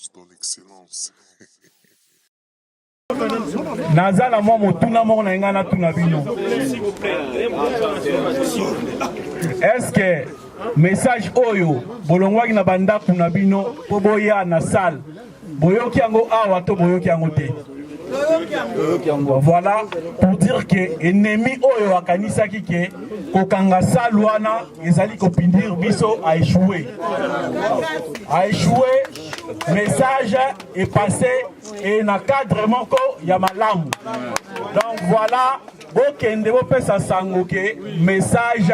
ton excellence. Nazala moi motuna moko na ngana tuna bino. Est-ce que message oyo bolongwaki na banda kuna bino po boya na salle boyoki yango awa to boyoki yango te? Voilà pour dire que ennemi oyo akanisaki ke kokanga salwana ezali kopindir biso a échoué. A échoué, message est passé et na cadre moko ya malamu. Donc voilà, bokende bopesa sango ke message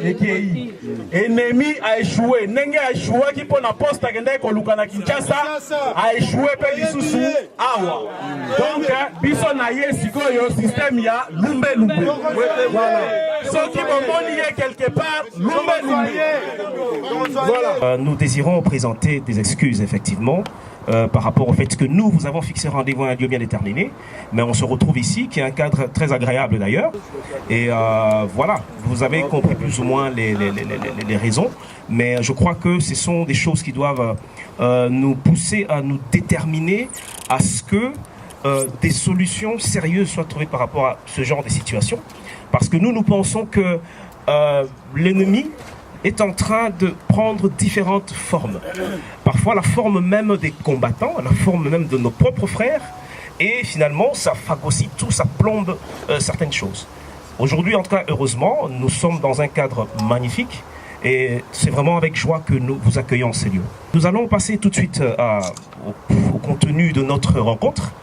ekei. Ennemi a échoué. Ndenge a échoué ki pona poste akende koluka na Kinshasa a échoué pe lisusu awa. Donc biso na ye sikoyo système ya lumbe lumbe. Voilà. Ceux qui vont lier quelque part lumbe lumbe. Voilà. Nous désirons présenter des excuses effectivement. Par rapport au fait que nous avons fixé rendez-vous à un lieu bien déterminé, mais on se retrouve ici, qui est un cadre très agréable d'ailleurs, et voilà, vous avez compris plus ou moins les raisons, mais je crois que ce sont des choses qui doivent nous pousser à nous déterminer à ce que des solutions sérieuses soient trouvées par rapport à ce genre de situation, parce que nous pensons que l'ennemi est en train de prendre différentes formes. Parfois la forme même des combattants, la forme même de nos propres frères, et finalement ça phagocyte tout, ça plombe certaines choses. Aujourd'hui, en tout cas, heureusement, nous sommes dans un cadre magnifique, et c'est vraiment avec joie que nous vous accueillons en ces lieux. Nous allons passer tout de suite au contenu de notre rencontre.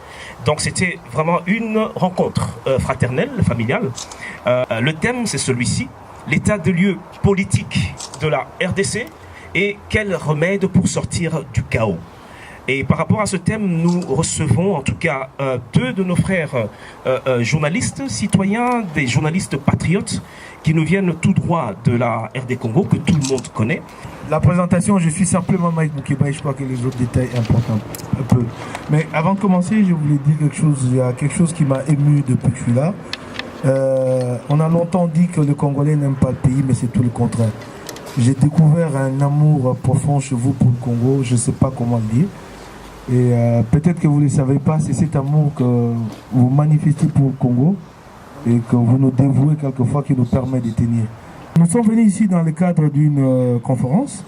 Donc c'était vraiment une rencontre fraternelle, familiale. Le thème, c'est celui-ci: l'état de lieu politique de la RDC et quels remèdes pour sortir du chaos. Et par rapport à ce thème, nous recevons en tout cas deux de nos frères journalistes, citoyens, des journalistes patriotes qui nous viennent tout droit de la RD Congo, que tout le monde connaît. La présentation, je suis simplement Mike Moukeba et je crois que les autres détails importants un peu. Mais avant de commencer, je voulais dire quelque chose. Il y a quelque chose qui m'a ému depuis que je suis là. On a longtemps dit que le Congolais n'aime pas le pays, mais c'est tout le contraire. J'ai découvert un amour profond chez vous pour le Congo, je ne sais pas comment le dire. Et peut-être que vous ne le savez pas, c'est cet amour que vous manifestez pour le Congo et que vous nous dévouez quelquefois qui nous permet de tenir. Nous sommes venus ici dans le cadre d'une conférence.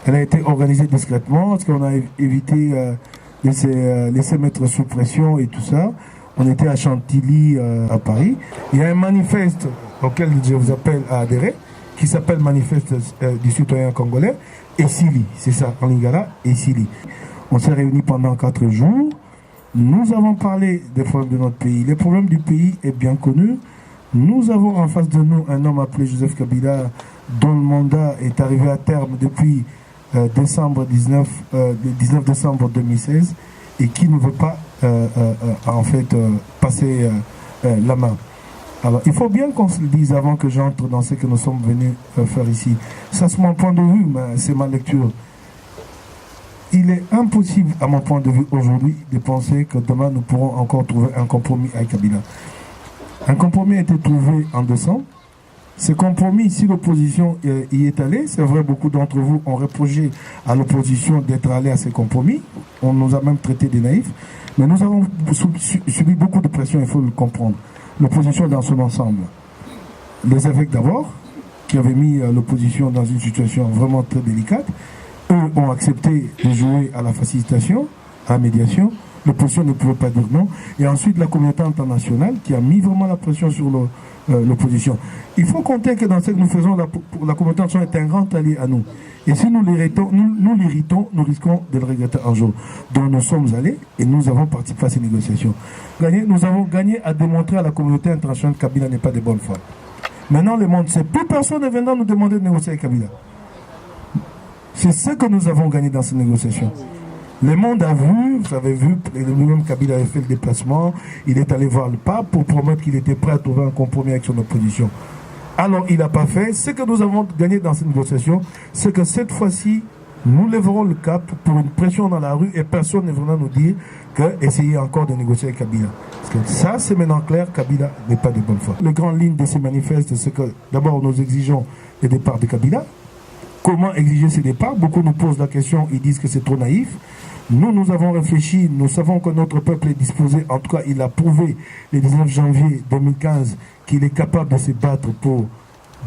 Elle a été organisée discrètement parce qu'on a évité de se laisser mettre sous pression et tout ça. On était à Chantilly, à Paris. Il y a un manifeste auquel je vous appelle à adhérer, qui s'appelle Manifeste du citoyen congolais, Essili, c'est ça, en lingala, Essili. On s'est réunis pendant 4 jours. Nous avons parlé des problèmes de notre pays. Les problèmes du pays est bien connu. Nous avons en face de nous un homme appelé Joseph Kabila, dont le mandat est arrivé à terme depuis 19 décembre 2016, et qui ne veut pas en fait passer la main. Alors il faut bien qu'on se le dise avant que j'entre dans ce que nous sommes venus faire ici. Ça c'est mon point de vue, mais c'est ma lecture. Il est impossible à mon point de vue aujourd'hui de penser que demain nous pourrons encore trouver un compromis avec Kabila. Un compromis a été trouvé en décembre. Ce compromis, si l'opposition y est allée, c'est vrai, beaucoup d'entre vous ont reproché à l'opposition d'être allée à ces compromis. On nous a même traités de naïfs. Mais nous avons subi beaucoup de pression, il faut le comprendre. L'opposition dans son ensemble. Les évêques d'abord, qui avaient mis l'opposition dans une situation vraiment très délicate, eux ont accepté de jouer à la facilitation, à la médiation. L'opposition ne pouvait pas dire non. Et ensuite, la communauté internationale qui a mis vraiment la pression sur l'opposition. Il faut compter que dans ce que nous faisons, la communauté internationale est un grand allié à nous. Et si nous l'irritons, nous risquons de le regretter un jour. Donc nous sommes allés et nous avons participé à ces négociations. Nous avons gagné à démontrer à la communauté internationale que Kabila n'est pas de bonne foi. Maintenant, le monde sait. Plus personne ne viendra nous demander de négocier avec Kabila. C'est ce que nous avons gagné dans ces négociations. Le monde a vu, vous avez vu, lui-même Kabila avait fait le déplacement, il est allé voir le pape pour promettre qu'il était prêt à trouver un compromis avec son opposition. Alors il n'a pas fait. Ce que nous avons gagné dans ces négociations, c'est que cette fois-ci, nous lèverons le cap pour une pression dans la rue et personne ne viendra nous dire qu'essayer encore de négocier avec Kabila. Parce que ça, c'est maintenant clair, Kabila n'est pas de bonne foi. Les grandes lignes de ces manifestes, c'est que d'abord nous exigeons le départ de Kabila. Comment exiger ce départ? Beaucoup nous posent la question, ils disent que c'est trop naïf. Nous avons réfléchi, nous savons que notre peuple est disposé, en tout cas il a prouvé le 19 janvier 2015 qu'il est capable de se battre pour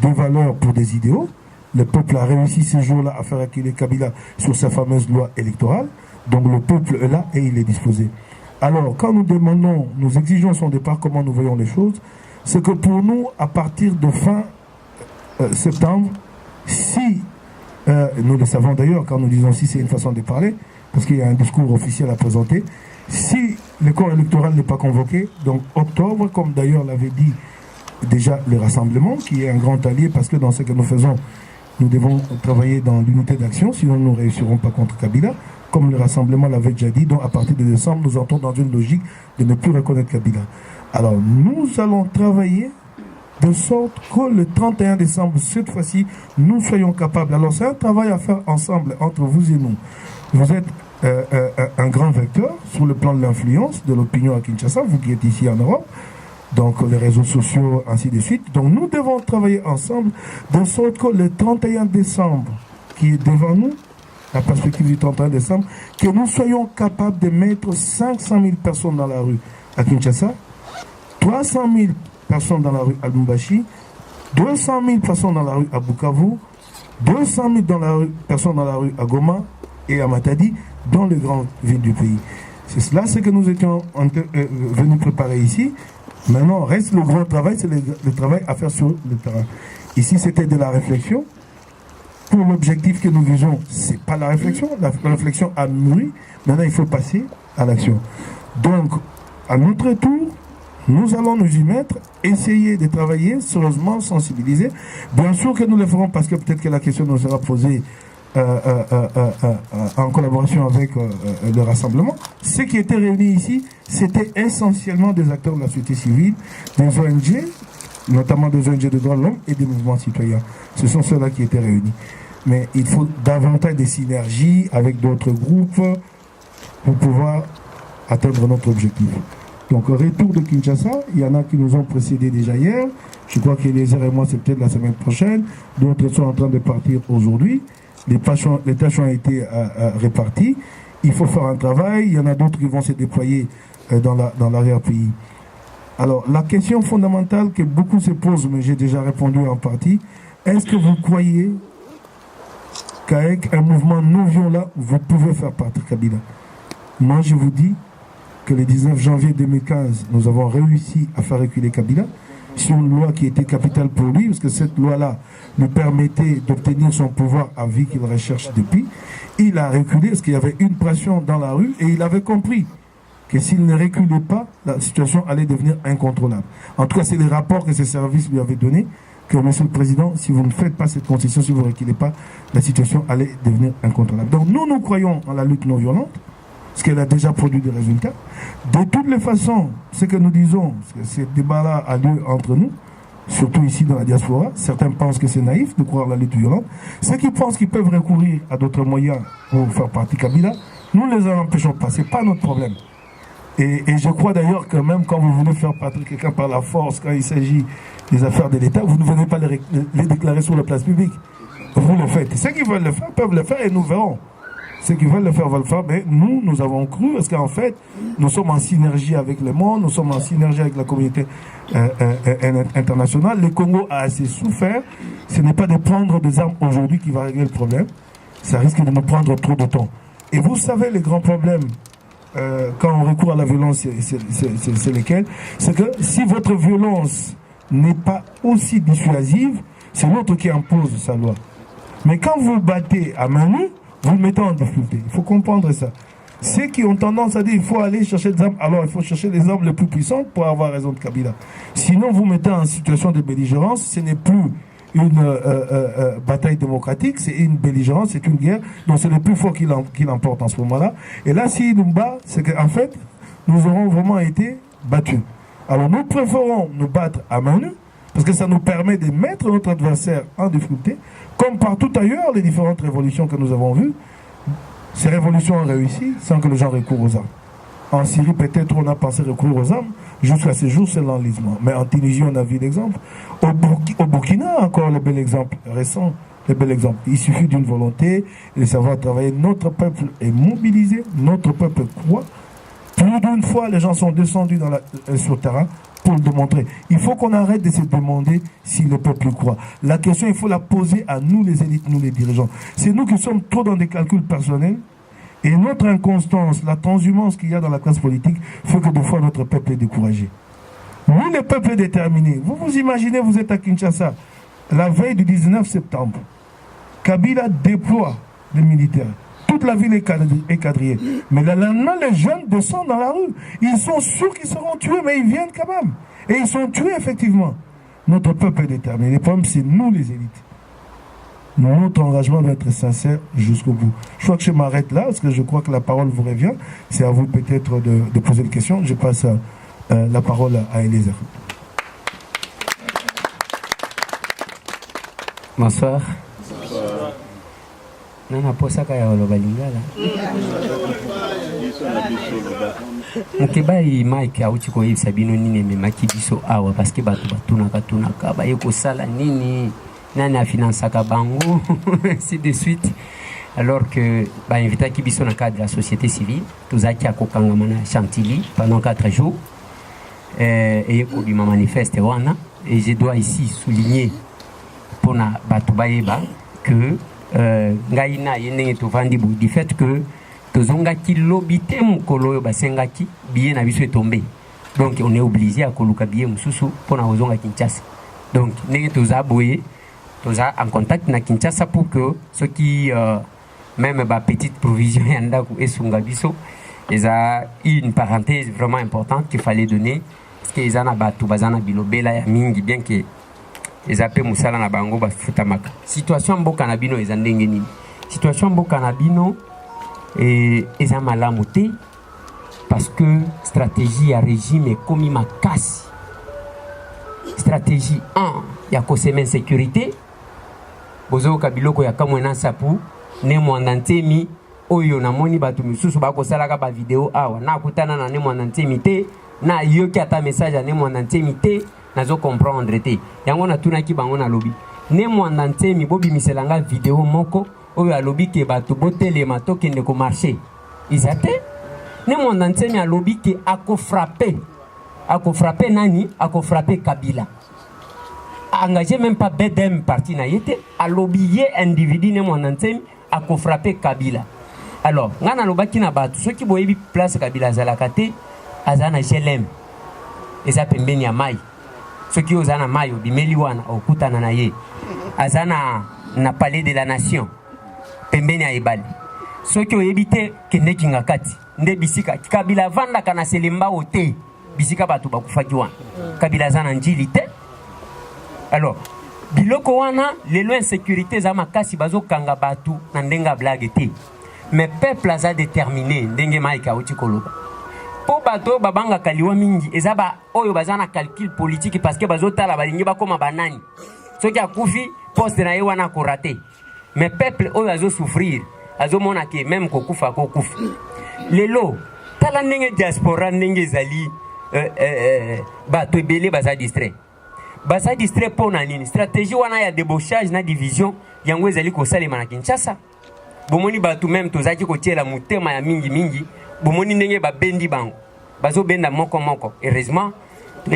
des valeurs, pour des idéaux. Le peuple a réussi ce jour-là à faire accueillir Kabila sur sa fameuse loi électorale. Donc le peuple est là et il est disposé. Alors quand nous demandons, nous exigeons son départ, comment nous voyons les choses, c'est que pour nous, à partir de fin septembre, si, nous le savons d'ailleurs, quand nous disons si c'est une façon de parler, parce qu'il y a un discours officiel à présenter, si le corps électoral n'est pas convoqué, donc octobre, comme d'ailleurs l'avait dit déjà le rassemblement, qui est un grand allié, parce que dans ce que nous faisons, nous devons travailler dans l'unité d'action, sinon nous ne réussirons pas contre Kabila, comme le rassemblement l'avait déjà dit, donc à partir de décembre, nous entrons dans une logique de ne plus reconnaître Kabila. Alors nous allons travailler de sorte que le 31 décembre, cette fois-ci, nous soyons capables. Alors c'est un travail à faire ensemble, entre vous et nous. Vous êtes un grand vecteur sur le plan de l'influence de l'opinion à Kinshasa, vous qui êtes ici en Europe, donc les réseaux sociaux, ainsi de suite. Donc nous devons travailler ensemble de sorte que le 31 décembre, qui est devant nous, la perspective du 31 décembre, que nous soyons capables de mettre 500 000 personnes dans la rue à Kinshasa, 300 000 personnes dans la rue à Lubumbashi, 200 000 personnes dans la rue à Bukavu, 200 000 personnes dans la rue à Goma et à Matadi, dans les grandes villes du pays. C'est cela ce que nous étions venus préparer ici. Maintenant, reste le grand travail, c'est le travail à faire sur le terrain. Ici, c'était de la réflexion. Pour l'objectif que nous visons, ce n'est pas la réflexion. La réflexion a mûri. Maintenant, il faut passer à l'action. Donc, à notre tour, nous allons nous y mettre, essayer de travailler sérieusement, sensibiliser. Bien sûr que nous le ferons parce que peut-être que la question nous sera posée en collaboration avec le rassemblement. Ceux qui étaient réunis ici, c'était essentiellement des acteurs de la société civile, des ONG, notamment des ONG de droits de l'homme et des mouvements citoyens. Ce sont ceux-là qui étaient réunis. Mais il faut davantage de synergies avec d'autres groupes pour pouvoir atteindre notre objectif. Donc, au retour de Kinshasa, il y en a qui nous ont précédés déjà hier. Je crois que les et moi, c'est peut-être la semaine prochaine. D'autres sont en train de partir aujourd'hui. Les tâches ont été réparties. Il faut faire un travail. Il y en a d'autres qui vont se déployer dans l'arrière-pays. Alors, la question fondamentale que beaucoup se posent, mais j'ai déjà répondu en partie, est-ce que vous croyez qu'avec un mouvement non violent, vous pouvez faire partie Kabila? Moi, je vous dis que le 19 janvier 2015, nous avons réussi à faire reculer Kabila sur une loi qui était capitale pour lui, parce que cette loi-là lui permettait d'obtenir son pouvoir à vie qu'il recherche depuis. Il a reculé parce qu'il y avait une pression dans la rue et il avait compris que s'il ne reculait pas, la situation allait devenir incontrôlable. En tout cas, c'est les rapports que ces services lui avaient donnés, que Monsieur le Président, si vous ne faites pas cette concession, si vous ne reculez pas, la situation allait devenir incontrôlable. Donc nous croyons en la lutte non violente, parce qu'elle a déjà produit des résultats. De toutes les façons, ce que nous disons, parce que ce débat-là a lieu entre nous, surtout ici dans la diaspora, certains pensent que c'est naïf de croire en la lutte violente. Ceux qui pensent qu'ils peuvent recourir à d'autres moyens pour faire partie Kabila, nous ne les en empêchons pas, ce n'est pas notre problème. Et je crois d'ailleurs que même quand vous voulez faire partie quelqu'un par la force, quand il s'agit des affaires de l'État, vous ne venez pas les déclarer sur la place publique. Vous le faites. Ceux qui veulent le faire peuvent le faire et nous verrons. Ceux qui veulent le faire vont le faire, mais nous avons cru, parce qu'en fait, nous sommes en synergie avec le monde, nous sommes en synergie avec la communauté internationale. Le Congo a assez souffert. Ce n'est pas de prendre des armes aujourd'hui qui va régler le problème. Ça risque de nous prendre trop de temps. Et vous savez, les grands problèmes, quand on recourt à la violence, c'est lesquels? C'est que si votre violence n'est pas aussi dissuasive, c'est l'autre qui impose sa loi. Mais quand vous battez à main nue, vous le mettez en difficulté. Il faut comprendre ça. Ceux qui ont tendance à dire qu'il faut aller chercher des armes, alors il faut chercher les armes les plus puissantes pour avoir raison de Kabila. Sinon, vous mettez en situation de belligérance, ce n'est plus une bataille démocratique, c'est une belligérance, c'est une guerre, donc c'est le plus fort qui l'emporte en ce moment-là. Et là, s'il nous bat, c'est qu'en fait, nous aurons vraiment été battus. Alors nous préférons nous battre à main nue, parce que ça nous permet de mettre notre adversaire en difficulté, comme partout ailleurs, les différentes révolutions que nous avons vues. Ces révolutions ont réussi sans que les gens recourent aux armes. En Syrie, peut-être on a pensé recourir aux armes, jusqu'à ce jour, c'est l'enlisement. Mais en Tunisie, on a vu l'exemple. Au Burkina, encore le bel exemple récent le bel exemple. Il suffit d'une volonté et de savoir travailler. Notre peuple est mobilisé, notre peuple croit. Plus d'une fois, les gens sont descendus sur le terrain pour le démontrer. Il faut qu'on arrête de se demander si le peuple croit. La question, il faut la poser à nous les élites, nous les dirigeants. C'est nous qui sommes trop dans des calculs personnels et notre inconstance, la transhumance qu'il y a dans la classe politique fait que des fois notre peuple est découragé. Nous, le peuple est déterminé. Vous vous imaginez, vous êtes à Kinshasa, la veille du 19 septembre. Kabila déploie des militaires. Toute la ville est quadrillée. Mais le lendemain, les jeunes descendent dans la rue. Ils sont sûrs qu'ils seront tués, mais ils viennent quand même. Et ils sont tués, effectivement. Notre peuple est déterminé. Le problème, c'est nous, les élites. Notre engagement doit être sincère jusqu'au bout. Je crois que je m'arrête là, parce que je crois que la parole vous revient. C'est à vous peut-être de poser une question. Je passe la parole à Eliezer. Bonsoir. Nana posaka ya oloba lingala. Mukebai Mike auti ko yebisa bino nini memaki biso awa parce que bato batunaka baye kosala nini nani afinansaka bango ainsi de suite. Alors que ba invita ki biso na cadre de la société civile tozaki akokanga na Chantilly pendant 4 jours et ko bima manifeste wana et je dois ici souligner pour na bato bayeba que ngaina yendenge tovandi bu du fait que tozongaki lobité mukolo basengaki billet na biso est tombé, donc on est obligé à koluka billet mususu pour na ozonga Kinshasa. Donc ndenge toza boye toza en contact na Kinshasa pour que ceux qui même ba petite provision yanda ku esunga biso eza une parenthèse vraiment importante qu'il fallait donner parce que ezana batu bazana bilobela ya mingi bien que ezape musala na bango bafutamaka. Situation mboka na bino eza ndenge nini? Situation mboka na bino eza malamu te parce que stratégie ya régime ekomi makasi. Stratégie 1 ya kosema sécurité bozo kabiloko ya kamwena sapu ne mwanda ntemi oyo na moni batu misusu bakosalaka ba video awa na kutana na ne mwanda ntemi te na yoki ata message ne mwanda ntemi te nazo comprendre te yango na tunaki bango na lobi ne mwanda ntemi bobi miselanga video moko oyo alobi ke bato botelema tokende ko marché izate ne mwanda ntemi alobi ke ako frapper nani ako frapper Kabila engagé même pas BDM parti na yete alobi ye individu ne mwanda ntemi ako frapper Kabila. Alors ngana lobaki na bato soki boyebi place Kabila zalaka te azana GLM eza pembeni ya mai soki ozana mai obimeli wana okutana na ye azana na palais de la nation pembeni ya ebale soki oyebi te kende kingakati nde bisika Kabila vanda kana selemba ote bisika bato bakufaki wana Kabila zana njili te. Alors biloko wana lelo insécurité za makasi bazokanga batu na ndenga blague te mais peuple aza déterminé ndenge maika uti koloba po bato babanga kaliwa mingi ezaba oyo bazana calcul politique parce que bazotala balingi bakoma banani soki akufi poste na ye wana ko raté mais peuple oyo azo souffrir azo mona ke même kokufa lelo tala ndenge diaspora ndenge ezali bato ebele baza distrait pona nini stratégie wana ya débauchage na division yango ezali kosalema na Kinshasa bomoni bato même tozaki kotiela mutema ya mingi bomoni ndenge babendi bango bazo benda moko heureusement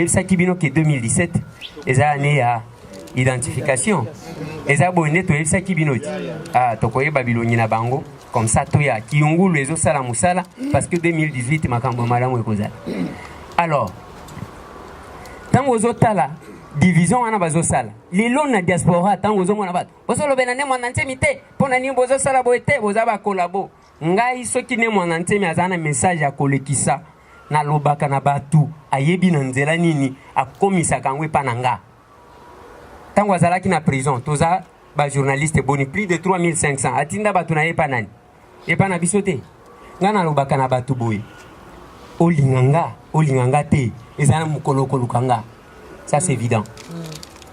ça qui bino que 2017 eza année ya identification eza bonne to ça qui bino tokoye babilongi na bango comme ça to ya kiungulu ezo sala musala parce que 2018 makambo malamu ekozala. Alors tango zotala division wana bazosala lelo na diaspora tango zomona bato bosolobela ne mwana ntemi te pona ni bozosala boete bozaba kolabo ngai soki ne mwana ntemi azana message ya kolekisa na lobaka na batu ayebi na nzela nini akomisa kangwe pananga tango azalaki na prison toza ba journaliste boni plus de 3500 atinda batu na yepa nani yepa na bisote ngana lobaka na batu boye olinganga te ezana mukoloko lukanga. Ça c'est évident.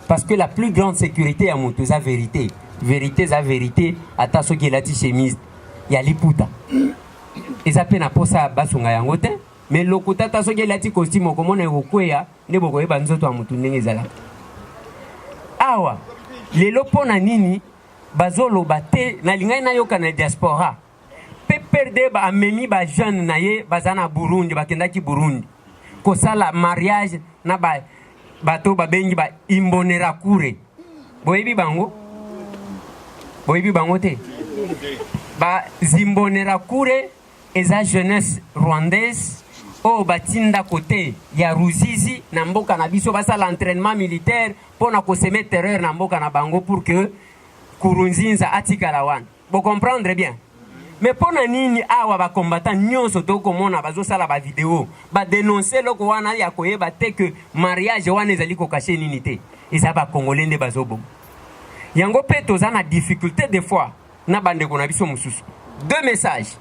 Parce que la plus grande sécurité à Moutou, c'est la vérité. Vérité, ata soki lati chemise, ya liputa. Et ça peine à posa basunga yangote, mais lokuta ta soki lati costume komona yokwea, ne boko yeba nzoto a Moutou ndenge zala. Awa, lelo pona nini, bazoloba te na lingai na yoka na diaspora PPRD ba amemi ba jeune na ye bazana Burundi bakendaki Burundi kosala mariage na ba bato babengi ba Imbonerakure boyebi bango te ba Imbonerakure eza jeunesse rwandaise o batinda côté ya Ruzizi na mboka na biso basala entraînement militaire pona koseme terreur na mboka na bango pour que Kurunzinza atikala wana bo comprendre bien. Mais pona nini awa ba combattant nyonso to komona bazosala ba vidéo ba dénoncer loko wana ya koyeba te que mariage wana ezali ko cacher nini te eza ba congolais nde bazobo yango pe toza na difficulté des fois na bande ko na biso mususu. Deux messages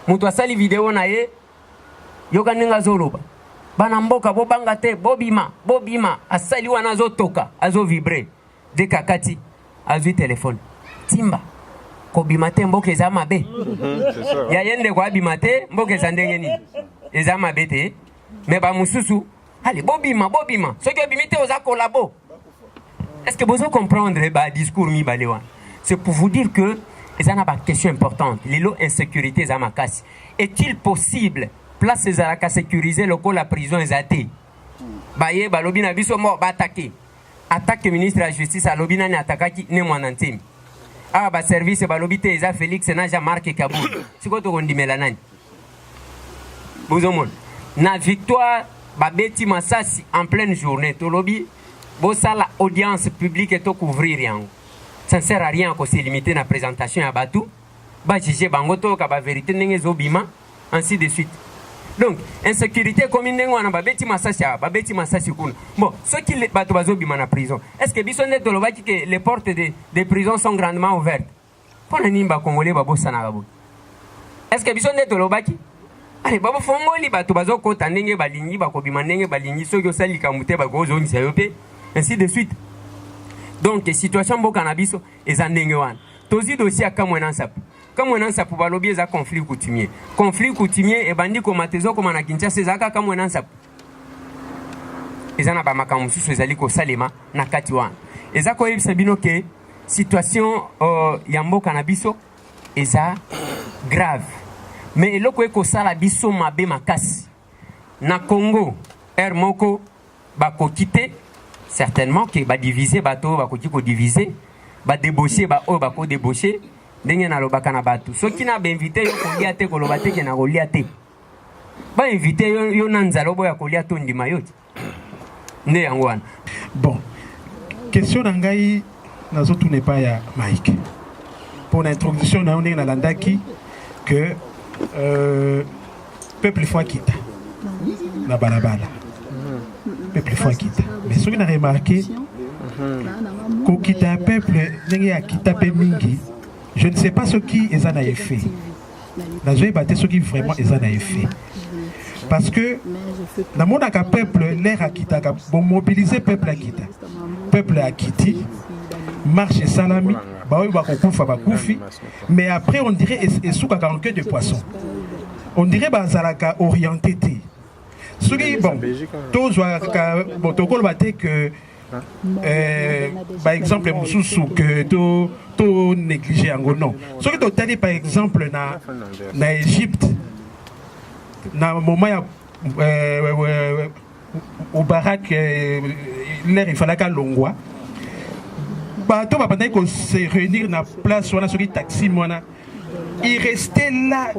mutu asali vidéo na ye yoka ninga zoloba bana mboka bo banga te bobima asali wana azotoka azo vibrer de kakati azui téléphone timba kobima te mboka eza mabe ya yende kwa bima te mboka eza ndenge nini eza mabe te mais ba mususu allez bobima soki obimi te oza kolabo. Est-ce que vous comprendre ba discours mi balewa? C'est pour vous dire que eza na ba question importante lelo insécurité eza makasi. Est-il possible place ezalaka sécuriser loko la prison ezate baye balobi na biso mo batake attaque ministre de la justice alobi nani atakaki ne mwana ntimi ba service balobi te eza Félix na Jean-Marc Kaboul siko to kondimela nani bozomon na victoire babeti Masasi en pleine journée to lobi bo sala audience publique et to couvrir yango ça ne sert à rien ko se limiter na présentation ya batu ba juger bango to ka ba vérité ndenge zobima ainsi de suite. Donc, insécurité comme une nengwana babeti Masasi kuna. Bon, ceux qui bato bazobima na prison. Est-ce que biso net dolobaki que les portes des prisons sont grandement ouvertes? Pona nimba congolais babo sana babo. Est-ce que biso net dolobaki? Allez, babo fongoli bato bazokota ndenge balingi bakobima ndenge balingi soki osali kamute bagozo ni sayope ainsi de suite. Donc, situation mboka na biso eza ndenge wana. Tozi dossier akamwena nsapu. Comme on a ça pour balobi za conflit coutumier et bandi ko matezo ko na Kinshasa ezaka comme on a ça ezana ba makamusu ezali ko salema na kati wana ezako yebisa bino ke situation ya mboka na biso eza grave mais eloko eko sala biso mabe makasi na Congo air moko ba ko quitter certainement que ba diviser bato ba ko diviser ba débaucher ba o ba ko débaucher ndenge na lobaka na bato soki na invité yo kolia te koloba te ke na kolia te ba invité yo na nzalo boya kolia to ndima yo nde yango wana. Bon, question na ngai nazo tout n'est pas ya Mike pour l'introduction na ndenge na landaki que peuple fois quitte na balabala peuple fois quitte mais soki na remarqué ko quitte un peuple ndenge ya quitte pe mingi. Je ne sais pas ce qui est en effet. La joie est ce qui vraiment est en effet. Parce que dans mon peuple, l'air a quitté, bon mobiliser peuple a quitté. Peuple a quitté, marche salami, mais après on dirait et sous un queue de poisson. On dirait bazalaka orienté. Ce qui bon, tous bon, que par exemple, que tout négligé en non. Ce que tu as dit par exemple dans Égypte, dans le moment au Barak, il fallait qu'à Longwa. Bateau va pendant se réunir dans la place où on a sur taxi, il restait là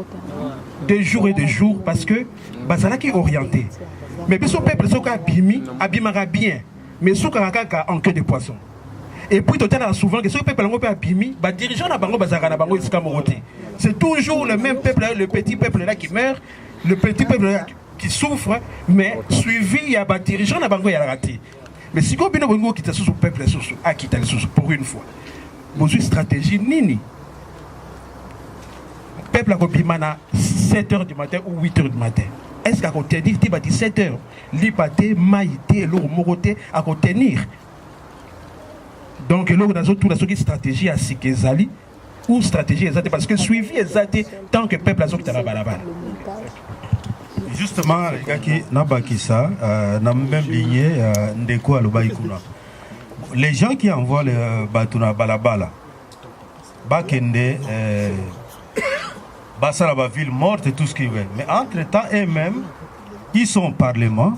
de jour et de jour parce que Bazala qui est orienté. Mais puis son peuple, ce qui abîmera bien. Mais sous Karakaka en queue de poisson. Et puis, tu as souvent que ce peuple a pimi, les dirigeants na bango bazara na bango c'est toujours le même peuple, le petit peuple là qui meurt, le petit peuple là qui souffre, mais suivi, il y a des dirigeants na bango ya raté. Mais si vous avez un qui sous peuple à quitter pour une fois, vous avez une stratégie nini. Peuple a pima na 7h du matin ou 8h du matin. Est-ce qu'à côté de 17h, l'hypathé, maïté, l'eau moroté, à contenir. Donc, l'eau dans une stratégie à Sikezali ou stratégie exacte parce que suivi exact tant que le peuple a sorti à la balabala. Justement, les gens qui envoient le bateau à balabala, Bakende, Bassara, la ville morte et tout ce qu'ils veulent. Mais entre-temps, eux-mêmes, ils sont au Parlement,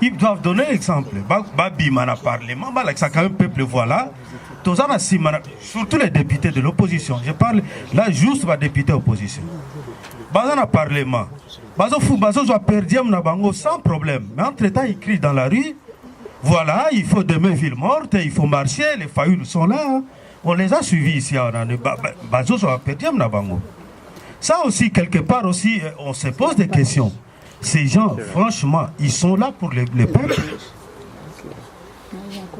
ils doivent donner l'exemple. Babimana Parlement, ça quand même peuple, voilà. Surtout les députés de l'opposition. Je parle là juste des députés opposition. Bazana Parlement. Bazo doit perdre sans problème. Mais entre-temps, ils crient dans la rue. Voilà, il faut demain ville morte, il faut marcher, les faillots sont là. On les a suivis ici. Bazo doit perdre. Ça aussi, quelque part aussi, on se pose des questions. Ces gens, franchement, ils sont là pour le peuple.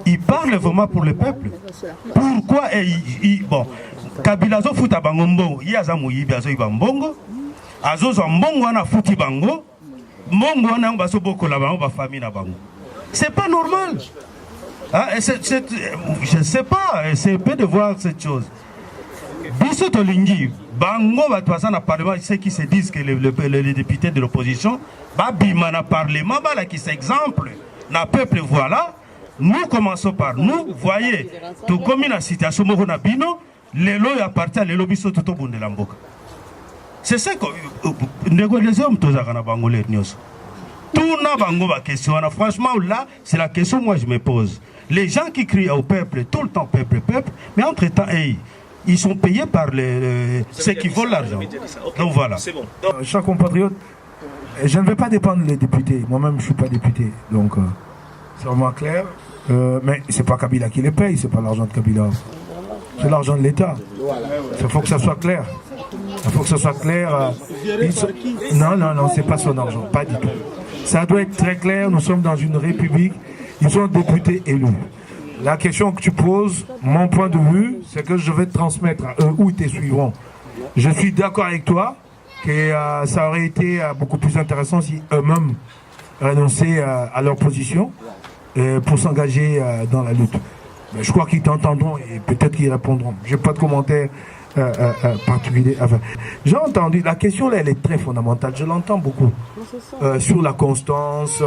Ils parlent vraiment pour le peuple. Pourquoi bon, Kabila zo futa bango mbongo, yaza muyibi azo ibambongo, azo zo mbongo wana futi bango, mbongo wana baso boko la bango ba famille na bango. C'est pas normal. Hein? Je ne sais pas, c'est peu de voir cette chose. Biso tolingi, bango batwaza na parlement, ceux qui se disent que les députés de l'opposition, babima na parlement, bala qui s'exemple, na peuple voilà. Nous commençons par nous, voyez, tout comme une situation, les lois appartiennent à l'élobi sur tout le monde de l'amboka. C'est ça que les hommes, tous à Bangolais, tout n'a pas question. Franchement, là, c'est la question que moi je me pose. Les gens qui crient au peuple, tout le temps, peuple, peuple, mais entre-temps, ils sont payés par ceux qui volent l'argent. Donc voilà. Chers compatriotes, je ne vais pas dépendre des députés. Moi-même, je ne suis pas député. Donc, c'est vraiment clair. Mais c'est pas Kabila qui les paye, c'est pas l'argent de Kabila. C'est l'argent de l'État. Il faut que ça soit clair. Il faut que ça soit clair. Non, c'est pas son argent, pas du tout. Ça doit être très clair, nous sommes dans une république, ils sont députés élus. La question que tu poses, mon point de vue, c'est que je vais transmettre à eux où ils te suivront. Je suis d'accord avec toi que ça aurait été beaucoup plus intéressant si eux-mêmes renonçaient à leur position. Pour s'engager dans la lutte. Mais je crois qu'ils t'entendront et peut-être qu'ils répondront. Je n'ai pas de commentaire particulier à faire. J'ai entendu, la question là, elle est très fondamentale, je l'entends beaucoup. Sur la constance,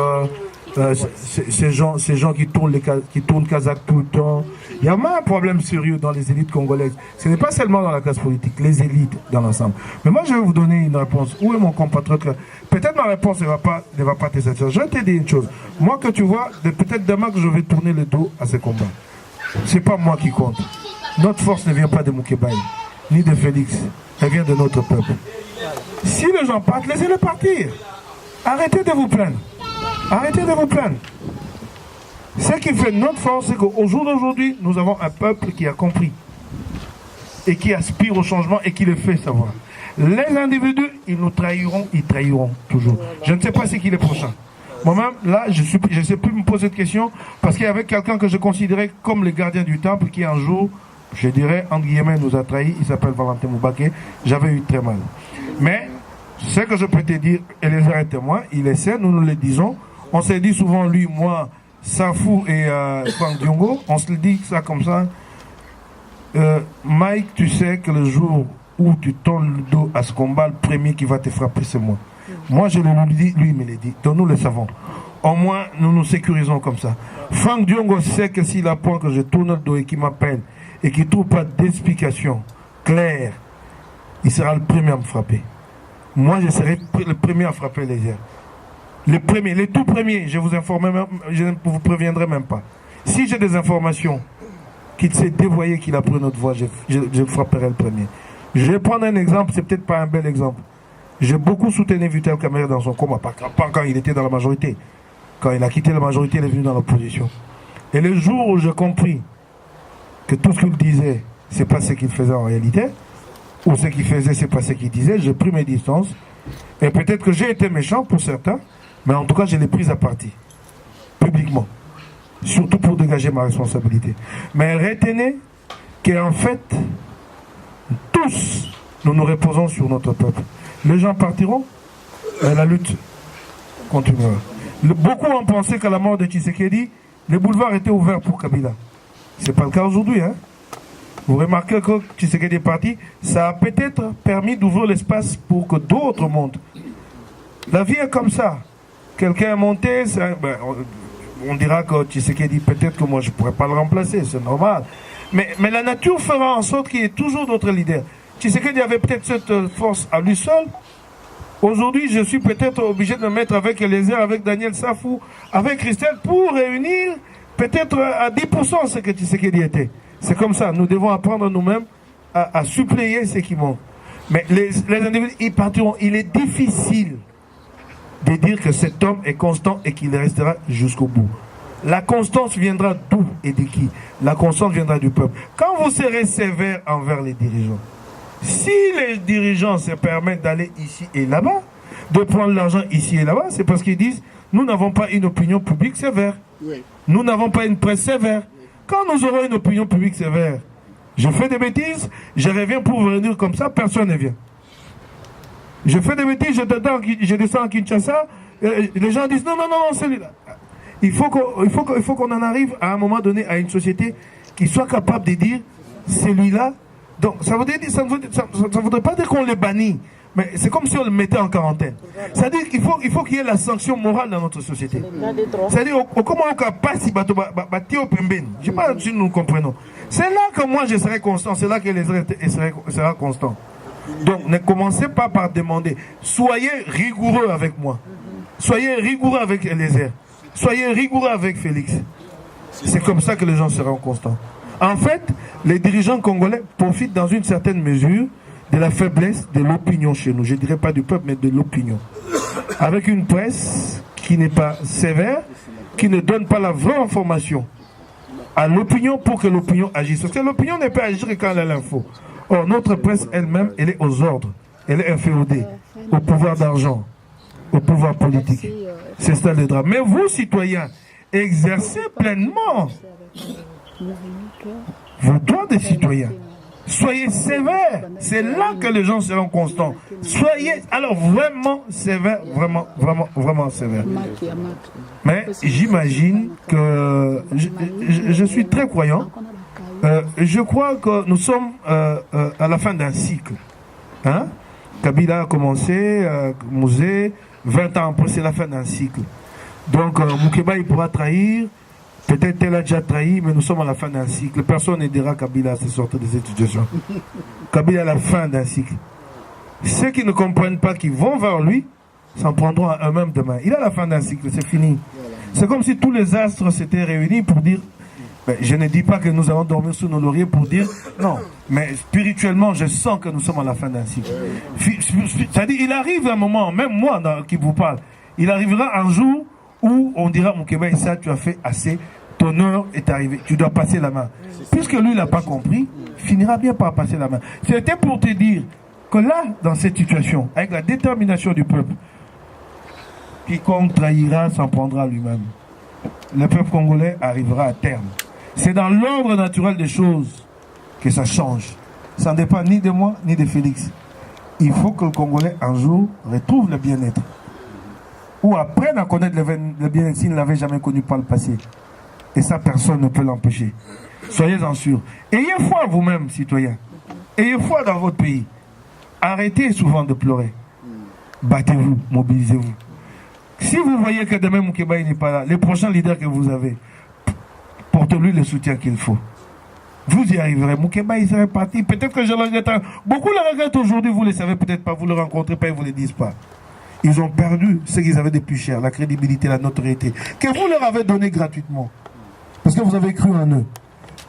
ces gens qui tournent Kazakh tout le temps. Il y a même un problème sérieux dans les élites congolaises. Ce n'est pas seulement dans la classe politique, les élites dans l'ensemble. Mais moi, je vais vous donner une réponse. Où est mon compatriote? Peut-être ma réponse ne va pas te satisfaire. Je vais te dire une chose. Moi, que tu vois, peut-être demain que je vais tourner le dos à ces combats. Ce n'est pas moi qui compte. Notre force ne vient pas de Moukébaï, ni de Félix. Elle vient de notre peuple. Si les gens partent, laissez-les partir. Arrêtez de vous plaindre. Arrêtez de vous plaindre. Ce qui fait notre force, c'est qu'au jour d'aujourd'hui, nous avons un peuple qui a compris et qui aspire au changement et qui le fait savoir. Les individus, ils nous trahiront, ils trahiront toujours. Je ne sais pas ce qui est le prochain. Moi-même, là, je ne sais plus me poser de questions parce qu'il y avait quelqu'un que je considérais comme le gardien du temple qui un jour, je dirais, entre guillemets, nous a trahis. Il s'appelle Valentin Moubaké. J'avais eu très mal. Mais ce que je peux te dire, et les uns témoins, il essaie, nous le disons. On s'est dit souvent, lui, moi, Safou et Franck Diongo, on se le dit ça comme ça. Mike, tu sais que le jour où tu tournes le dos à ce combat, le premier qui va te frapper, c'est moi. Moi, je le dis, lui, il me l'a dit. Donc, nous le savons. Au moins, nous nous sécurisons comme ça. Franck Diongo sait que s'il apprend que je tourne le dos et qu'il m'appelle et qu'il ne trouve pas d'explication claire, il sera le premier à me frapper. Moi, je serai le premier à frapper les gens. Les premiers, les tout premiers, je vous informerai même, je ne vous préviendrai même pas. Si j'ai des informations qu'il s'est dévoyé, qu'il a pris notre voix, je frapperai le premier. Je vais prendre un exemple, c'est peut-être pas un bel exemple. J'ai beaucoup soutenu Vital Kamerhe dans son combat, pas quand il était dans la majorité. Quand il a quitté la majorité, il est venu dans l'opposition. Et le jour où j'ai compris que tout ce qu'il disait, c'est pas ce qu'il faisait en réalité, ou ce qu'il faisait, c'est pas ce qu'il disait, j'ai pris mes distances. Et peut-être que j'ai été méchant pour certains, mais en tout cas, je l'ai prise à partie, publiquement. Surtout pour dégager ma responsabilité. Mais retenez qu'en fait, tous, nous nous reposons sur notre peuple. Les gens partiront, et la lutte continuera. Beaucoup ont pensé qu'à la mort de Tshisekedi, les boulevards étaient ouverts pour Kabila. Ce n'est pas le cas aujourd'hui. Hein? Vous remarquez que Tshisekedi est parti, ça a peut-être permis d'ouvrir l'espace pour que d'autres montent. La vie est comme ça. Quelqu'un est monté, on dira que Tshisekedi, peut-être que moi je ne pourrais pas le remplacer, c'est normal. Mais la nature fera en sorte qu'il y ait toujours d'autres leaders. Tshisekedi avait peut-être cette force à lui seul. Aujourd'hui, je suis peut-être obligé de me mettre avec Eliezer, avec Daniel Safou, avec Christelle pour réunir peut-être à 10% ce que Tshisekedi était. C'est comme ça. Nous devons apprendre nous-mêmes à suppléer ce qui manque. Mais les individus, ils partiront. Il est difficile de dire que cet homme est constant et qu'il restera jusqu'au bout. La constance viendra d'où et de qui? La constance viendra du peuple. Quand vous serez sévère envers les dirigeants, si les dirigeants se permettent d'aller ici et là-bas, de prendre l'argent ici et là-bas, c'est parce qu'ils disent nous n'avons pas une opinion publique sévère. Oui. Nous n'avons pas une presse sévère. Quand nous aurons une opinion publique sévère, je fais des bêtises, je reviens pour venir comme ça, personne ne vient. Je fais des bêtises, je descends à Kinshasa, les gens disent non, celui-là. Il faut qu'on en arrive à un moment donné à une société qui soit capable de dire celui-là. Donc ça ne voudrait pas dire qu'on les bannit, mais c'est comme si on le mettait en quarantaine. C'est-à-dire qu'il faut qu'il y ait la sanction morale dans notre société. C'est-à-dire comment on ne pas si je ne sais pas si nous comprenons. C'est là que moi je serai constant, c'est là que les autres seront constants. Donc ne commencez pas par demander. Soyez rigoureux avec moi. Soyez rigoureux avec Eliezer. Soyez rigoureux avec Félix. C'est comme ça que les gens seront constants. En fait, les dirigeants congolais profitent dans une certaine mesure de la faiblesse de l'opinion chez nous. Je ne dirais pas du peuple, mais de l'opinion. Avec une presse qui n'est pas sévère, qui ne donne pas la vraie information à l'opinion pour que l'opinion agisse. Parce que l'opinion ne peut agir que quand elle a l'info. Or, notre presse elle-même, elle est aux ordres. Elle est inféodée au pouvoir d'argent, au pouvoir politique. C'est ça le drame. Mais vous, citoyens, exercez pleinement vos droits de citoyens. Soyez sévères. C'est là que les gens seront constants. Soyez alors vraiment sévères, vraiment sévères. Mais j'imagine que je suis très croyant. Je crois que nous sommes à la fin d'un cycle. Hein? Kabila a commencé, Mouzé, 20 ans après, c'est la fin d'un cycle. Donc, Moukeba, il pourra trahir. Peut-être elle a déjà trahi, mais nous sommes à la fin d'un cycle. Personne n'aidera Kabila à se sortir de cette situation. Kabila à la fin d'un cycle. Ceux qui ne comprennent pas, qui vont vers lui, s'en prendront à eux-mêmes demain. Il est à la fin d'un cycle, c'est fini. C'est comme si tous les astres s'étaient réunis pour dire, ben, je ne dis pas que nous allons dormir sous nos lauriers pour dire, non, mais spirituellement, je sens que nous sommes à la fin d'un cycle. C'est-à-dire, il arrive un moment, même moi qui vous parle, il arrivera un jour où on dira, Moukeba Issa, tu as fait assez, ton heure est arrivée, tu dois passer la main. Puisque lui, il n'a pas compris, finira bien par passer la main. C'était pour te dire que là, dans cette situation, avec la détermination du peuple, quiconque trahira s'en prendra lui-même. Le peuple congolais arrivera à terme. C'est dans l'ordre naturel des choses que ça change. Ça ne dépend ni de moi, ni de Félix. Il faut que le Congolais, un jour, retrouve le bien-être. Ou apprenne à connaître le bien-être s'il ne l'avait jamais connu par le passé. Et ça, personne ne peut l'empêcher. Soyez-en sûrs. Ayez foi vous-même, citoyens. Ayez foi dans votre pays. Arrêtez souvent de pleurer. Battez-vous, mobilisez-vous. Si vous voyez que demain Moukeba n'est pas là, les prochains leaders que vous avez, portez-lui le soutien qu'il faut. Vous y arriverez. Moukeba, il serait parti. Peut-être que je le regrette. Beaucoup le regrettent aujourd'hui, vous ne le savez peut-être pas, vous ne le rencontrez pas et vous ne le disent pas. Ils ont perdu ce qu'ils avaient de plus cher, la crédibilité, la notoriété, que vous leur avez donné gratuitement. Parce que vous avez cru en eux.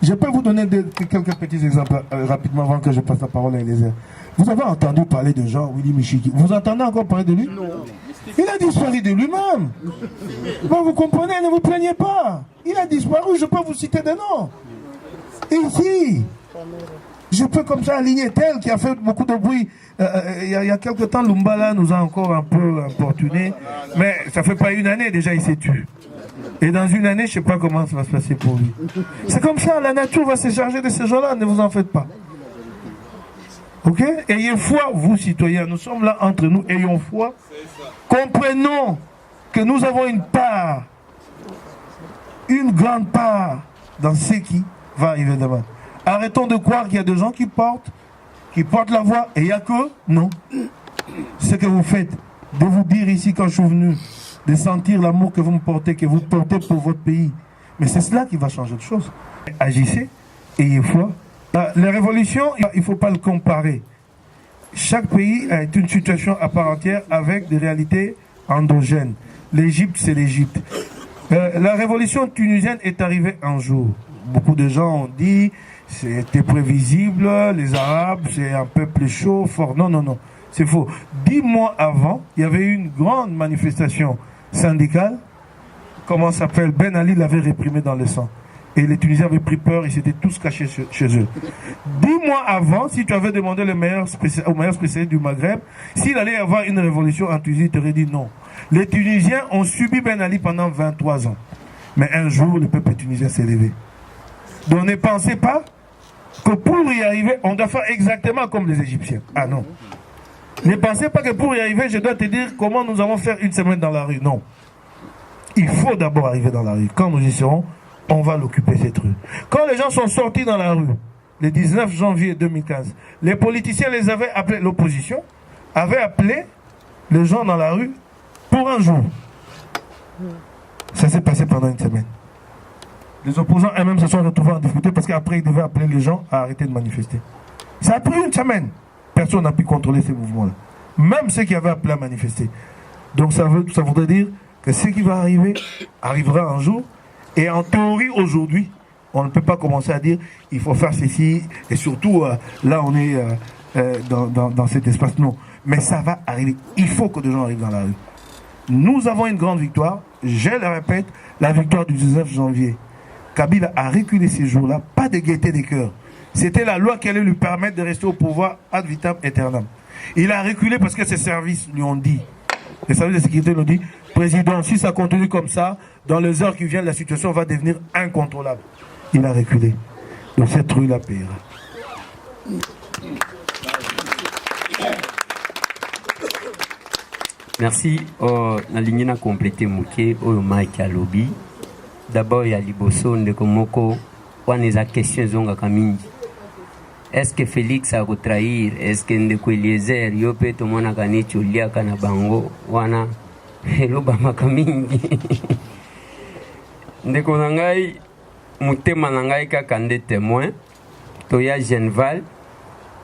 Je peux vous donner quelques petits exemples rapidement avant que je passe la parole à Eliezer. Vous avez entendu parler de Jean-Willy Michiki. Vous entendez encore parler de lui? Non. Il a disparu de lui-même. Bon, vous comprenez, ne vous plaignez pas. Il a disparu, je peux vous citer des noms. Ici, je peux comme ça aligner tel qui a fait beaucoup de bruit. Il y a quelque temps, Lumbala nous a encore un peu importunés. Mais ça fait pas une année déjà, il s'est tué. Et dans une année, je ne sais pas comment ça va se passer pour lui. C'est comme ça, la nature va se charger de ces gens-là, ne vous en faites pas. Ok? Ayez foi, vous citoyens, nous sommes là entre nous, ayons foi. Comprenons que nous avons une part, une grande part dans ce qui va arriver demain. Arrêtons de croire qu'il y a des gens qui portent la voix et il n'y a que non. Ce que vous faites, de vous dire ici quand je suis venu, de sentir l'amour que vous me portez, que vous portez pour votre pays. Mais c'est cela qui va changer de choses. Agissez, ayez foi. La révolution, il ne faut pas le comparer. Chaque pays a une situation à part entière avec des réalités endogènes. L'Égypte, c'est l'Égypte. La révolution tunisienne est arrivée un jour. Beaucoup de gens ont dit c'était prévisible, les Arabes, c'est un peuple chaud, fort. Non, non, non, c'est faux. 10 mois avant, il y avait eu une grande manifestation syndicale. Comment ça s'appelle? Ben Ali l'avait réprimé dans le sang. Et les Tunisiens avaient pris peur, ils s'étaient tous cachés chez eux. 10 mois avant, si tu avais demandé au meilleur spécialiste du Maghreb, s'il allait y avoir une révolution en Tunisie, il t'aurait dit non. Les Tunisiens ont subi Ben Ali pendant 23 ans. Mais un jour, le peuple tunisien s'est levé. Donc ne pensez pas que pour y arriver, on doit faire exactement comme les Égyptiens. Ah non. Ne pensez pas que pour y arriver, je dois te dire comment nous allons faire une semaine dans la rue. Non. Il faut d'abord arriver dans la rue. Quand nous y serons, on va l'occuper cette rue. Quand les gens sont sortis dans la rue, le 19 janvier 2015, les politiciens les avaient appelés, l'opposition avait appelé les gens dans la rue pour un jour. Ça s'est passé pendant une semaine. Les opposants eux-mêmes se sont retrouvés en difficulté parce qu'après ils devaient appeler les gens à arrêter de manifester. Ça a pris une semaine. Personne n'a pu contrôler ces mouvements-là. Même ceux qui avaient appelé à manifester. Donc ça voudrait dire que ce qui va arriver arrivera un jour. Et en théorie, aujourd'hui, on ne peut pas commencer à dire il faut faire ceci. Et surtout, là, on est dans cet espace. Non. Mais ça va arriver. Il faut que des gens arrivent dans la rue. Nous avons une grande victoire. Je le répète, la victoire du 19 janvier. Kabila a reculé ces jours-là. Pas de gaieté des cœurs. C'était la loi qui allait lui permettre de rester au pouvoir ad vitam aeternam. Il a reculé parce que ses services lui ont dit, les services de sécurité lui ont dit, président, si ça continue comme ça, dans les heures qui viennent, la situation va devenir incontrôlable. Il a reculé. Donc cette rue-là payera. Merci. Na ligne na complété Mouké, Mike à lobby. D'abord, il y a Liboso, Ndekomoko, on a des questions zonga kamingi. Est-ce que Félix a retrahir? Est-ce que Ndeko Eliezer, Yope, Tomona Kanichi, Ulia Kanabango, Wana, Hello Bamaka mingi. Ndeko Nangai, Mutema Nangai Kakande témoin, Toya Genval,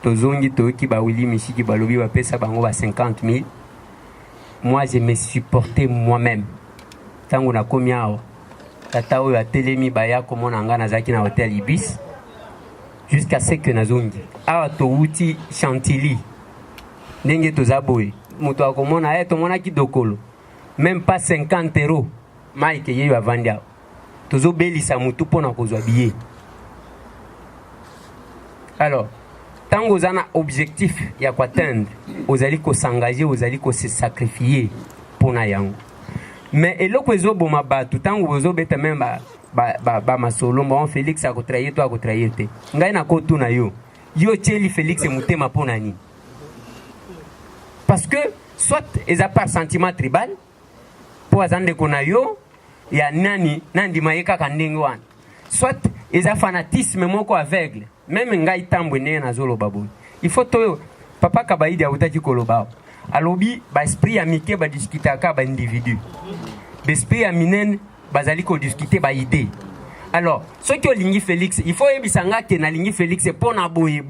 Tozongi Toki Bawili Mishiki Balobi Bapesa Bango à 50 000. Moi, je me supportais moi-même. Tango na komiao. Tata oyo atelemi baya komo nanga nazaki na hotel Ibis. Jusqu'à ce que nazongi. Awa touti Chantilly. Ndenge tozaboye. Muto akomona tomona kidokolo. Même pas 50 €. Mike yeyo avandia. Tozo belisa mutu pona kozwa billet. Alors, tango zana objectif ya kwatendre, ozali ko s'engager, ozali ko se sacrifier pona yango. Mais eloko ezoboma batu tango ozobeta même ba masolo mba Félix a kotrahir to a kotrahir te. Ngai na kotu na yo. Yo tcheli Félix mutema pona ni. Parce que soit eza par sentiment tribal po azande kona yo ya nani nandi mayeka kandenge wana. Soit eza fanatisme moko aveugle. Même ngai tambwe ne na zolo baboy. Il faut to papa kabaidi a utaki koloba. Alobi ba esprit amike ba discuter ka ba individu. L'esprit aminen bazali ko discuter ba idée. Alors, ce que Olingi Félix, il faut ebisanga ke na Lingi Félix pour na boy.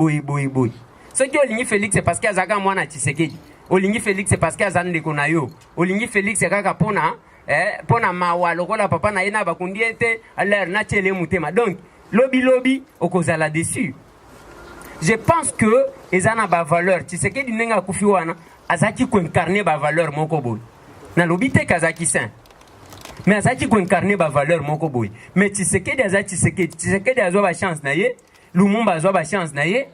Ce que Olingi Félix c'est parce que azaka mwana Tshisekedi. Olingi Félix c'est parce que azande ko na yo. Olingi Félix kaka pona mawa lokola papa na yena bakundi ete alors na tchele mutema. Donc, lobby okozala dessus. Je pense que ezana ba valeur Tshisekedi nenga kufi wana azaki ko incarner ba valeur moko boy. Na lobby te kazaki saint. Mais azaki ko incarner ba valeur moko boy. Mais Tshisekedi azaki Tshisekedi azo ba chance na ye, Lumumba azo ba chance na ye.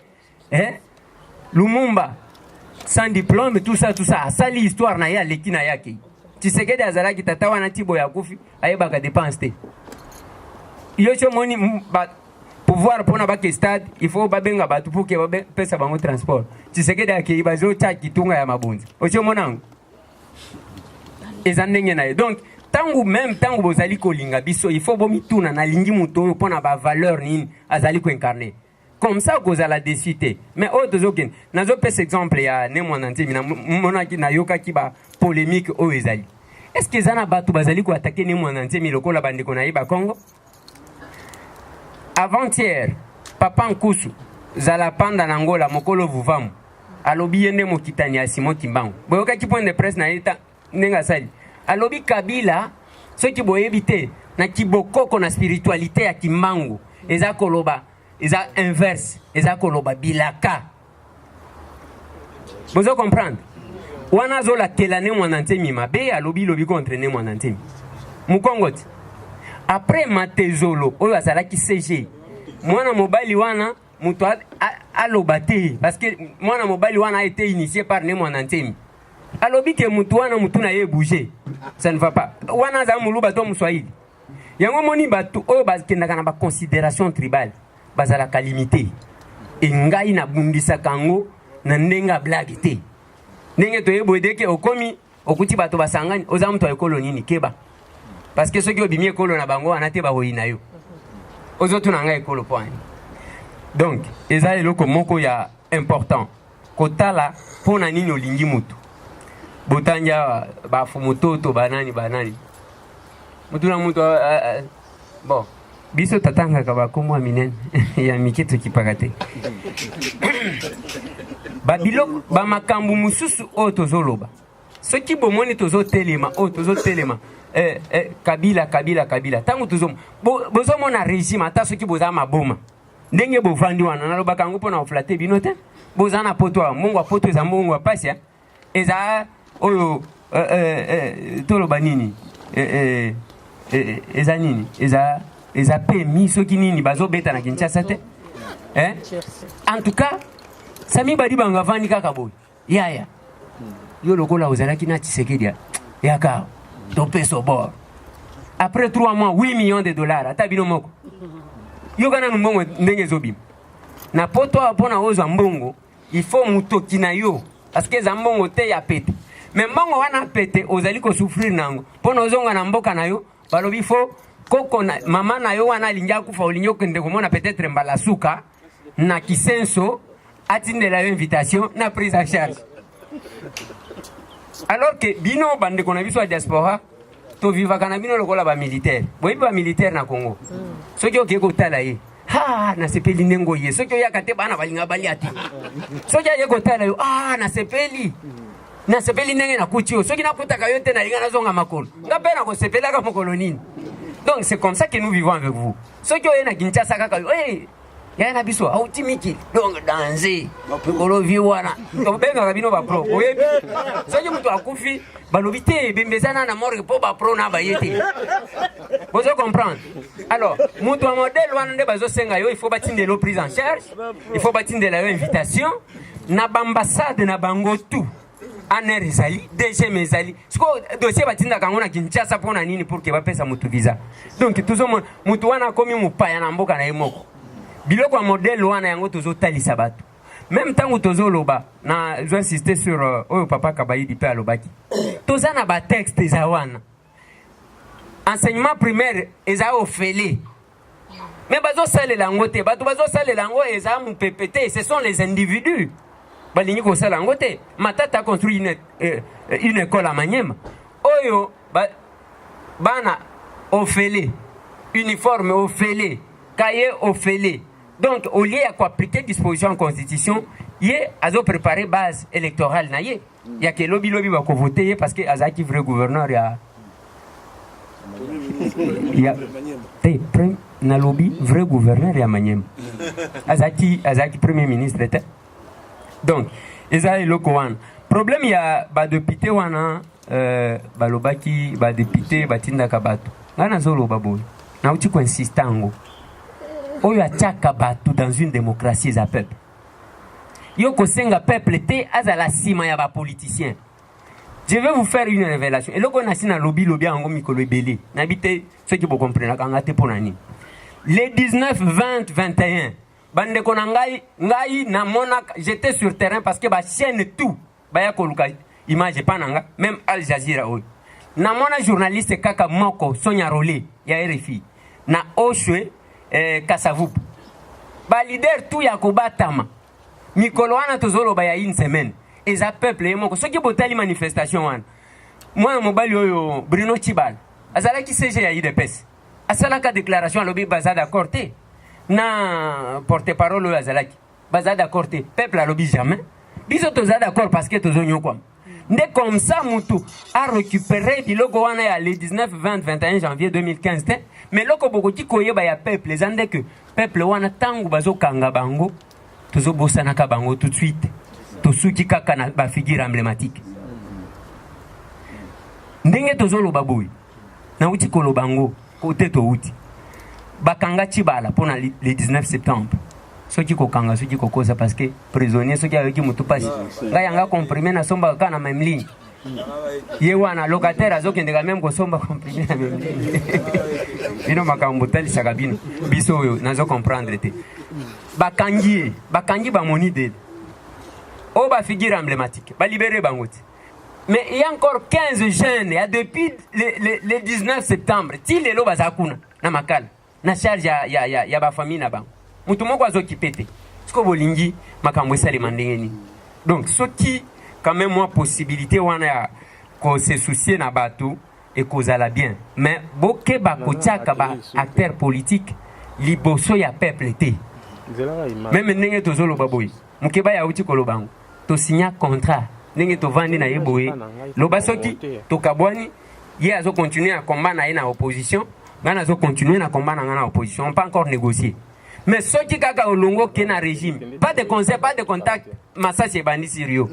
Lumumba sans diplôme tout ça sali histoire na ye aleki na yake. Tshisekedi azalaki tata wana tibo ya kufi ayeba ka dépense te. Yo chomoni ba pouvoir pour na ba stade, il faut ba benga ba pour que ba pesa bango transport. Tshisekedi akei bazo chaki tunga ya mabonzi. Ochomonango. Ezandenge na ye. Donc tango bozali kolinga biso, il faut bomituna na lingi muto pour na ba valeur nini azali ko incarner. Comme ça kozala décité. Mais autre zoken, nazo pes exemple ya ne mwananti mina monaki na yoka ki ba polémique o ezali. Est-ce que zana batu bazali ko attaquer ne mwananti mi lokola bandeko na iba Congo? Avant-hier, papa nkusu zala panda na ngola mokolo vuvamu alobi yende mokitani ya Simon Kimbangu boyokaki point de presse na eta nenga sali alobi Kabila soki boyebi te na kibokoko na spiritualité ya Kimbangu eza koloba eza inverse eza koloba bilaka bozo comprendre wana zola kelane mwana ntemi mabe alobi lobi contre ne mwana ntemi mukongoti après matezolo oyo azalaki CG mwana mobali wana muto aloba te parce que mwana mobali wana a été initié par ne mwana ntemi alobi ke mutu wana mutu na ye bouger ça ne va pas wana za muluba to muswahili yango moni batu oyo bakendaka na ba considération tribale bazalaka limité engai na bundisa kango na ndenga blague te ndenge toyebo deke okomi okuti bato basangani oza mtu ekolo nini keba parce que soki obimi ekolo na bango wana te bahoyina yo ozoto na ngai ekolo point donc eza eloko moko ya important kotala pona nini olingi mutu botanja bafumutoto banani mutu na mutu bon biso tatanga ka bakomwa minene ya miketo kipakate babilo bamakambu mususu o tozoloba soki bomoni tozotelema o tozotelema Kabila tangu bozomona régime ata soki boza maboma ndenge bovandi wana nalobaka yango mpona oflate bino te boza na poto ya mbongo poto eza mbongo ya pasi eza oyo toloba nini eza nini eza pemi soki nini bazobeta na Kinshasa te en tout cas Sami Badi banga vandi kaka boy yaya yo lokola ozalaki na Tshisekedi yaka topeso bord après 3 mois 8 millions de dollars ata bino moko yo kana mbongo ndenge zobim na poto apona ozo mbongo il faut mutoki na yo parce que za mbongo te ya pete mais mbongo wana pete ozali ko souffrir nango pona ozonga na mboka na yo balobi fo koko na mama na yo wana lingia kufa olinyo kende komona peut-être mbala suka na kisenso atindela yo invitation na prise en charge alors que bino bande kona biso a diaspora to viva kana bino lokola ba militaire boyebi ba militaire na Congo soki oke ko tala ye na sepeli nengo ye soki yakate bana balinga bali ati soki ye ko tala yo na sepeli nenge na kuchio soki na kutaka yo te na linga na zonga makolo ngabe na ko sepela ka mokolo nini. Donc c'est comme ça que nous vivons avec vous soki oye na Kinshasa kaka ya na biso autimiki donc danger kolo viwana to benga bino ba pro oyebi soki mutu akufi balobi te bembezana na morgue po ba pro na ba yete vous comprendre. Alors mutu a modèle wana nde bazo senga yo il faut batinde lo prise en charge il faut batinde la invitation na ambassade na bango tout en ezali DG mezali siko dossier batinda kango na Kinshasa pona nini pour que ba pesa mutu visa donc tuzo mutu wana komi mupaya na mboka na yemoko biloko modèle wana yango tozotalisa bato même tango tozoloba na je insister sur oyo papa Kabayidi pe alobaki toza na ba texte eza wana enseignement primaire eza ofele mais bazo salela ngo te bato bazo salela ngo eza mupepete ce sont les individus balingi ko sala ngo te Matata a construit une école à Maniema oyo bana ofele uniforme ofele cahier ofele. Donc, au lieu d'appliquer disposition en constitution, il a préparé base électorale. Il y a que lobby va voter parce que Azaki vrai gouverneur, il y a un lobby vrai gouverneur il y a Maniema. Azaki premier ministre. Donc, il y a le problème il y a des députés wana balobaki ba député batinda kabato. Ngana zolo baboy. Na uti ko insistango. Oyo ataka batu dans une démocratie za peuple. Yo kosenga peuple te azala sima ya ba politicien. Je vais vous faire une révélation. Et loko nasi na lobby ango mikolo ebele. Nabite ceux qui vous comprennent kanga te ponani. Les 19, 20, 21 bande ko ngai na monaka j'étais sur terrain parce que ba chaîne tout ba ya koluka image pananga même Al Jazeera oyo. Na mona journaliste kaka moko Sonia Rolé ya RFI. Na Oshwe Kasavubu ba leader tout ya kobatama mikolo wana tozolo ba ya une semaine eza peuple yemoko soki botali manifestation wana moi mobali oyo Bruno Chibal azala ki CG ya IDPS asala ka déclaration alobi baza d'accord te na porte-parole oyo azalaki baza d'accord te peuple alobi jamais biso toza d'accord parce que tozonyokwama nde comme ça mutu a récupéré biloko wana ya le 19 20 21 janvier 2015 te mais loko bokoki koyeba ya peuple eza nde ke peuple wana ntango bazokanga bango tozobosanaka bango tout de suite tosuki kaka na bafigure emblématique ndenge tozoloba boye nauti koloba ngo kote touti bakanga Tshibala mpona le 19 septembre soki kokanga soki kokosa parce que prisonnier soki ayoki mutu pasi ngai yanga comprimé nasombaka kaka na même ligne ye wana locataire azokendeka meme kosomba comprimé na même ligne bino makambo talisaka bino biso oyo nazocomprendre te bakangi bamoni dele oyo bafigure emblématique balibere bango te mais il y a encore 15 jeunes depuis le 19 septembre ti lelo baza kuna na makala na charge ya bafamille na bango mutu moko azokipe te siko bolingi makambo esalema ndenge nini donc soki quand même moi possibilité wana ya kose soucier na bato ekozala bien mais bokeba kotiaka ba acteur politique liboso ya peuple te même ndenge tozoloba boye mokeba yauti kolobango tosinya contrat ndenge tovandi na ye boye loba soki tokabwani ye azocontinue na combat na ye na opposition nga nazocontinue na combat na nga na opposition on pas encore négocier mais soki kaka olongo ke na régime pas de conseil pas de contact masasi ebandi sur yo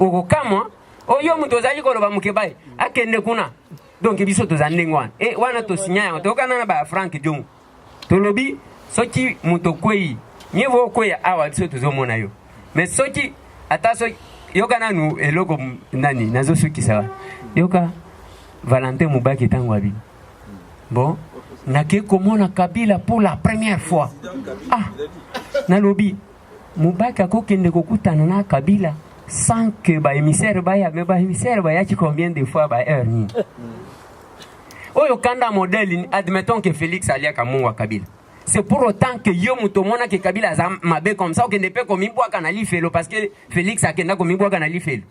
okokamwa oyo mutu ozali koloba mokeba akende kuna donc biso toza ndenge wana e wana tosinya yango tokana na ba Frank Diongo tolobi soki mutu okwei nyevo okweya awa biso tozomona yo mais soki ata soki yoka nanu eloko nani nazosukisa yoka Valentin Mubaki tango abi bon nake komona Kabila pour la première fois nalobi Mubaki akokende kokutana na Kabila sans que ba émissaire baya mais ba émissaire baya qui combien de fois ba heure ni oyo kanda modèle admettons que Félix alia kamungwa Kabila c'est pour autant que yo mutomona que Kabila za mabe comme ça okende pe komi bwa kana lifelo parce que Félix akenda komi bwa kana lifelo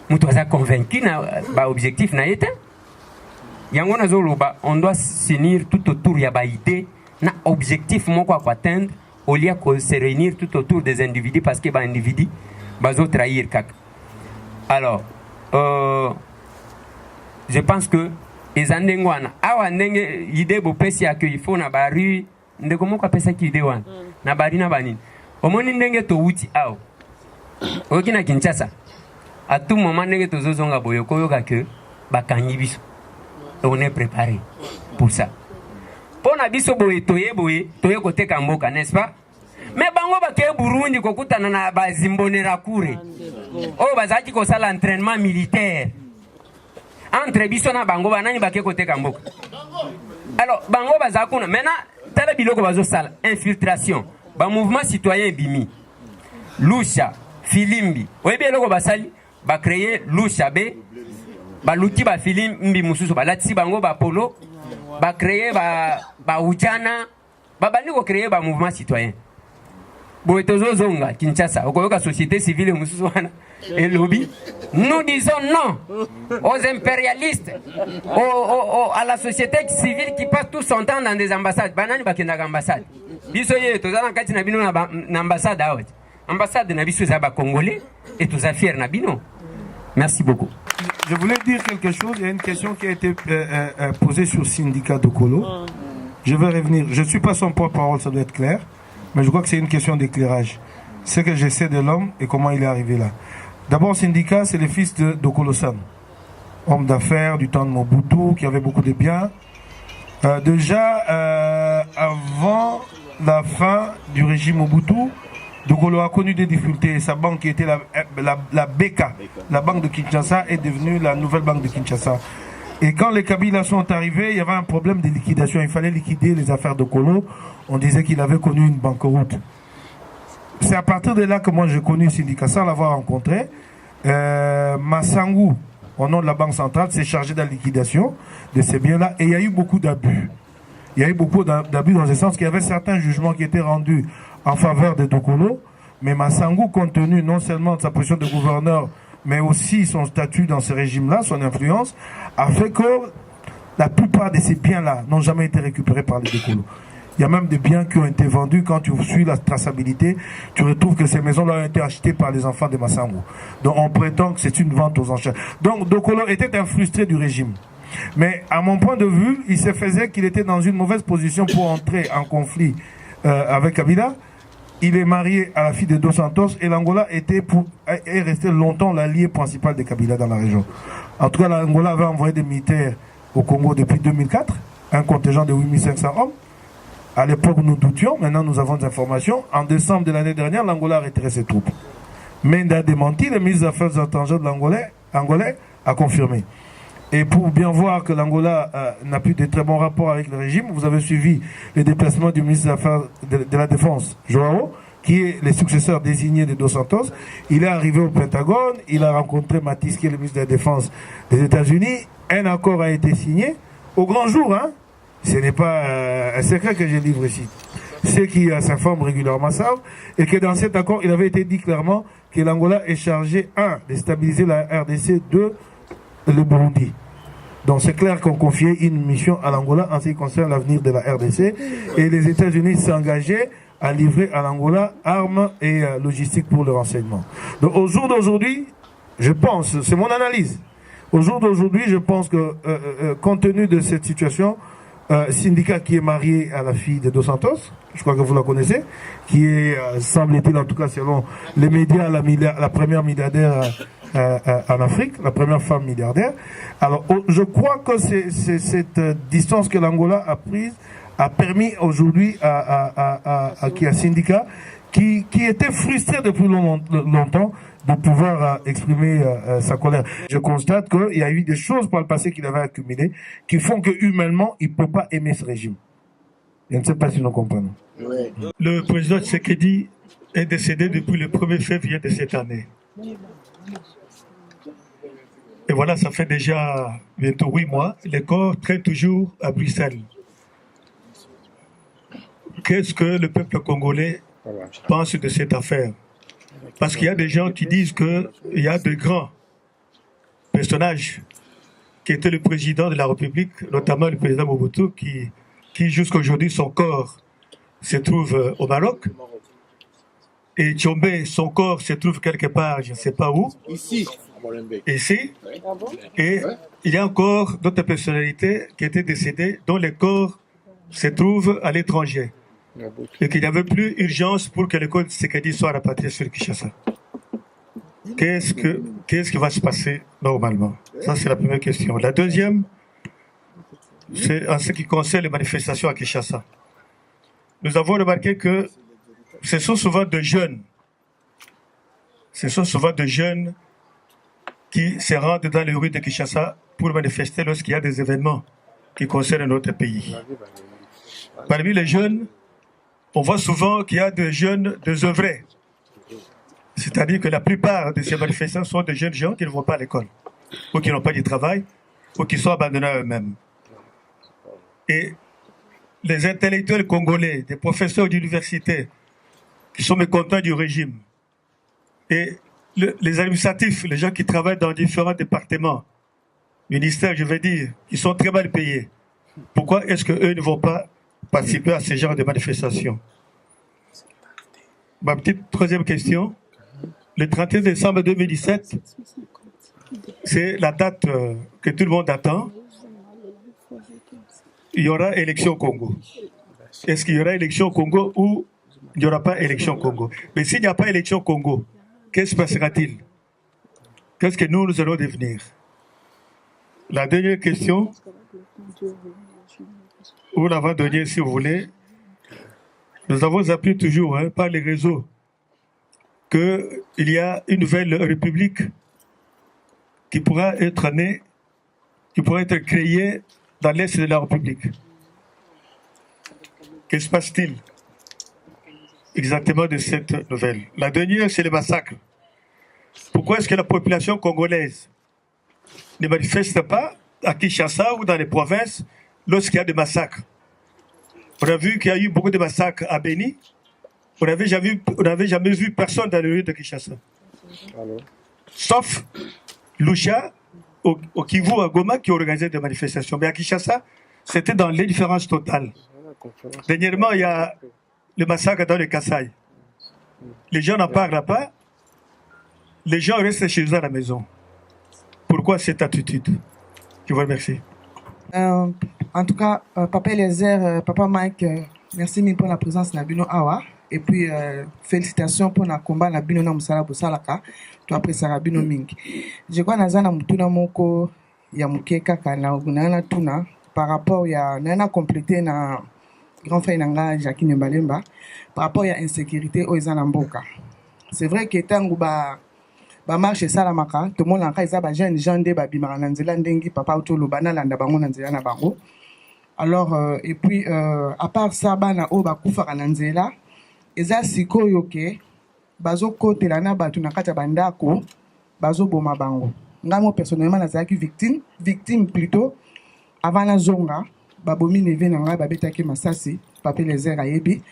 muto aza convaincu na ba objectif na yete yango nazoloba on doit s'unir tout autour ya ba idée na objectif moko à atteindre au lieu de se réunir tout autour des individus parce que ba individu bazo trahir kaka alors je pense que ezandenge wana awa ndenge ide bopesi ya il faut na bari ndeko moko apesa ki ide wana na bari na banini omoni ndenge to wuti awa oki na Kinshasa à tout moment ndenge tozozonga boyo koyoka que bakangi biso on est préparé pour ça pona biso boye toye koteka mboka n'est-ce pas mais bango bakeye Burundi kokutana na bazimbonera kure oyo bazaki kosala entraînement militaire entre biso na bango banani bake koteka mboka alors bango baza kuna maintenant tala biloko bazosala infiltration ba mouvement citoyen bimi lusha filimbi oyebi eloko basali ba créer lusha be ba luti ba filimbi mususu balatisi bango ba polo ba créer ba ujana ba bandi ko créer ba mouvement citoyen boye tozozonga Kinshasa okoyoka société civile mususu wana et lobby, nous disons non aux impérialistes, à la société civile qui passe tout son temps dans des ambassades. Banani bakenda ambassade. Biso ye tozana kati na bino na ambassade awet. Ambassade na biso za ba congolais et toza fier na bino. Merci beaucoup. Je voulais dire quelque chose, il y a une question qui a été posée sur le syndicat Dokolo. Je vais revenir, je ne suis pas son porte-parole, ça doit être clair, mais je crois que c'est une question d'éclairage. Ce que je sais de l'homme et comment il est arrivé là. D'abord, le syndicat, c'est le fils de Dokolo San, homme d'affaires du temps de Mobutu, qui avait beaucoup de biens. Déjà, avant la fin du régime Mobutu, Dokolo a connu des difficultés. Sa banque qui était la BECA, la banque de Kinshasa, est devenue la nouvelle banque de Kinshasa. Et quand les Kabila sont arrivés, il y avait un problème de liquidation. Il fallait liquider les affaires de Dokolo. On disait qu'il avait connu une banqueroute. C'est à partir de là que moi j'ai connu le syndicat sans l'avoir rencontré. Massangou, au nom de la Banque centrale, s'est chargé de la liquidation de ces biens-là. Et il y a eu beaucoup d'abus. Il y a eu beaucoup d'abus dans le sens qu'il y avait certains jugements qui étaient rendus en faveur de Dokolo. Mais Massangou, compte tenu non seulement de sa position de gouverneur, mais aussi son statut dans ce régime-là, son influence, a fait que la plupart de ces biens-là n'ont jamais été récupérés par les Dokolo. Il y a même des biens qui ont été vendus. Quand tu suis la traçabilité, tu retrouves que ces maisons-là ont été achetées par les enfants de Massango. Donc on prétend que c'est une vente aux enchères. Donc Dokolo était un frustré du régime. Mais à mon point de vue, il se faisait qu'il était dans une mauvaise position pour entrer en conflit avec Kabila. Il est marié à la fille de Dos Santos et l'Angola est resté longtemps l'allié principal de Kabila dans la région. En tout cas, l'Angola avait envoyé des militaires au Congo depuis 2004, un contingent de 8500 hommes. À l'époque, nous doutions, maintenant nous avons des informations. En décembre de l'année dernière, l'Angola a retiré ses troupes. Mende a démenti, le ministre des Affaires étrangères de l'Angolais a confirmé. Et pour bien voir que l'Angola n'a plus de très bons rapports avec le régime, vous avez suivi les déplacements du ministre des Affaires de la Défense, Joao, qui est le successeur désigné de Dos Santos. Il est arrivé au Pentagone, il a rencontré Mattis, qui est le ministre de la Défense des États-Unis. Un accord a été signé au grand jour. Hein. Ce n'est pas un secret que je livre ici. Ceux qui s'informent régulièrement savent, et que dans cet accord, il avait été dit clairement que l'Angola est chargé, 1, de stabiliser la RDC, 2, le Burundi. Donc c'est clair qu'on confiait une mission à l'Angola en ce qui concerne l'avenir de la RDC, et les États-Unis s'engageaient à livrer à l'Angola armes et logistique pour le renseignement. Donc au jour d'aujourd'hui, je pense, c'est mon analyse, au jour d'aujourd'hui, je pense que compte tenu de cette situation, Syndicat qui est marié à la fille de Dos Santos, je crois que vous la connaissez, qui est, semble-t-il en tout cas selon les médias, la première milliardaire en Afrique, la première femme milliardaire. Alors je crois que cette distance que l'Angola a prise a permis aujourd'hui à Syndicat, qui était frustré depuis longtemps, de pouvoir exprimer sa colère. Je constate qu'il y a eu des choses par le passé qu'il avait accumulées qui font que humainement, il ne peut pas aimer ce régime. Je ne sais pas si nous comprenons. Le président Tshisekedi est décédé depuis le 1er février de cette année. Et voilà, ça fait déjà bientôt 8 mois. Le corps traîne toujours à Bruxelles. Qu'est-ce que le peuple congolais pense de cette affaire? Parce qu'il y a des gens qui disent qu'il y a de grands personnages qui étaient le président de la République, notamment le président Mobutu, qui jusqu'à aujourd'hui, son corps se trouve au Maroc. Et Tchombe, son corps se trouve quelque part, je ne sais pas où. Ici. Et il y a encore d'autres personnalités qui étaient décédées, dont les corps se trouvent à l'étranger. Et qu'il n'y avait plus urgence pour que le code Tshisekedi soit rapatrié sur Kinshasa. Qu'est-ce qui va se passer normalement? Ça, c'est la première question. La deuxième, c'est en ce qui concerne les manifestations à Kinshasa. Nous avons remarqué que ce sont souvent de jeunes. Ce sont souvent de jeunes qui se rendent dans les rues de Kinshasa pour manifester lorsqu'il y a des événements qui concernent notre pays. Parmi les jeunes, on voit souvent qu'il y a des jeunes désœuvrés. C'est-à-dire que la plupart de ces manifestants sont des jeunes gens qui ne vont pas à l'école, ou qui n'ont pas de travail, ou qui sont abandonnés à eux-mêmes. Et les intellectuels congolais, des professeurs d'université, qui sont mécontents du régime, et les administratifs, les gens qui travaillent dans différents départements, ministères, je veux dire, qui sont très mal payés, pourquoi est-ce qu'eux ne vont pas participer à ce genre de manifestations? Ma petite troisième question. Le 31 décembre 2017, c'est la date que tout le monde attend. Il y aura élection au Congo. Est-ce qu'il y aura élection au Congo ou il n'y aura pas élection au Congo? Mais s'il n'y a pas élection au Congo, qu'est-ce qui passera-t-il? Qu'est-ce que nous allons devenir? La dernière question, ou l'avant-dernière si vous voulez, nous avons appris toujours par les réseaux qu'il y a une nouvelle république qui pourra être née, qui pourra être créée dans l'est de la République. Que se passe-t-il exactement de cette nouvelle? La dernière, c'est le massacre. Pourquoi est-ce que la population congolaise ne manifeste pas à Kinshasa ou dans les provinces lorsqu'il y a des massacres? On a vu qu'il y a eu beaucoup de massacres à Beni. On n'avait jamais vu personne dans les rues de Kinshasa. Sauf Lucha, au Kivu, à Goma, qui organisait des manifestations. Mais à Kinshasa, c'était dans l'indifférence totale. Dernièrement, il y a le massacre dans le Kasaï. Les gens n'en parlent pas. Les gens restent chez eux à la maison. Pourquoi cette attitude? Je vous remercie. En tout cas, Papa Eliezer, Papa Mike, merci mille pour la présence de Bino Awa. Et puis, félicitations pour le combat de Bino Namusala Bosalaka. Tu as apprécié Bino Ming. Je crois que Nazana Mutuna Moko, Yamuke Kaka, na Tuna, par rapport à Nana complété na grand frère Nanga, Jacques Nembalemba, par rapport à l'insécurité aux Zanamboka. C'est vrai que Tangouba. Ba marche salamaka to mona ka eza ba jeune gens de ba bimara na nzela ndengi papa utolo bana landa bango na nzela na bango. Alors et puis à part ça bana o ba kufa na nzela eza sikoyo ke bazo kotela na batu na kati ya bandako bazo boma bango. Ngamo personnellement nazaki victime plutôt avant la zonga babomi neve na nga babetaki masasi Papa Eliezer ayebi.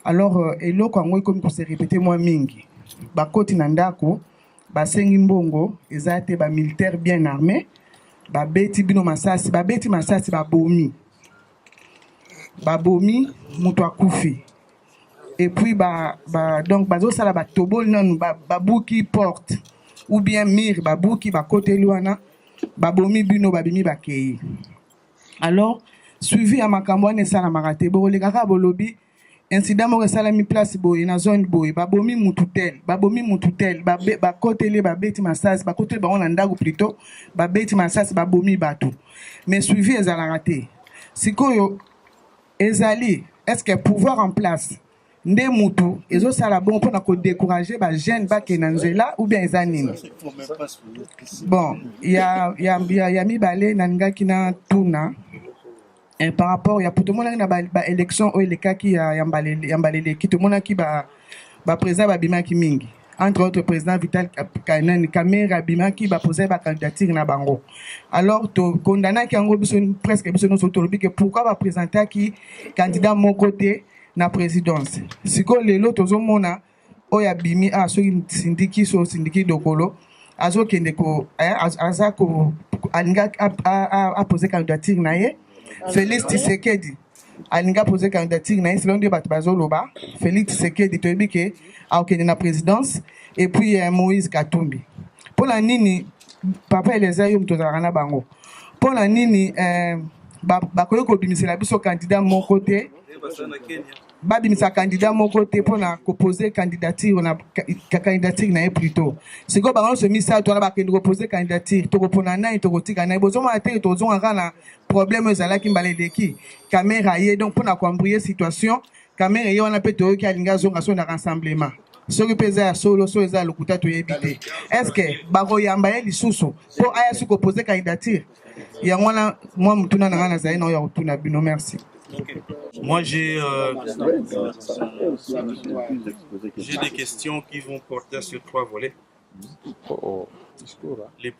Alors eloko yango comme se répéter moi mingi bakoti na ndako basengi mbongo ezate ba militaire bien armé babeti bino masasi babeti masasi babomi muto akufi et puis donc bazo sala ba tobol non babuki porte ou bien mur babuki ba côté luana babomi bino babimi bakei. Alors suivi à makambo ne sala marate bo le kaka bolobi incident mo resala mi place boy na zone boy babomi mututel ba kotele ba beti masasi ba kotele ba on ndago plutôt ba beti masasi babomi batu mais suivi ezala raté sikoyo ezali est-ce que pouvoir en place nde mutu ezo sala bon pour na ko décourager ba jeune ba kenanzela ou bien ezanini bon il y a mi balé nanga kina tuna. Et par rapport à tout le monde qui a élection ou les cas qui a yambalé qui tout le monde qui ba président babima ki mingi entre autres président Vital Kamerhe Bima qui va poser ba candidature na bango. Alors to condamner qui en presque biso no sotolobi que pourquoi va présenter qui candidat mon côté na présidence. Siko lelo tozomona oya bimi a so sindiki dokolo azo kende ko azako alinga a poser candidature na ye. Félix Tshisekedi alinga poser candidature na selon de batbazoloba Félix Tshisekedi to ebike a okende na présidence et puis Moïse Katumbi pour la nini Papa Eliezer yo mtozala na bango pour la nini bakoyo ko bimisela biso candidat mon côté babimisa candidat mon côté pour na proposer candidature na candidature na plutôt c'est quoi bango se misa to la ba kende proposer candidature to kopona na to kotika na bozo ma te to zonga kana problème ezala ki mbaleleki caméra ye donc pour na combrer situation caméra ye on a peut to ki alinga zonga so na rassemblement ce que pesa solo so eza lokuta to yebite est-ce que bako yamba ye lisusu pour aya su proposer candidature ya mwana moi mutuna na ngana zaina ya utuna bino merci. Okay. Moi, j'ai des questions qui vont porter sur 3 volets. Le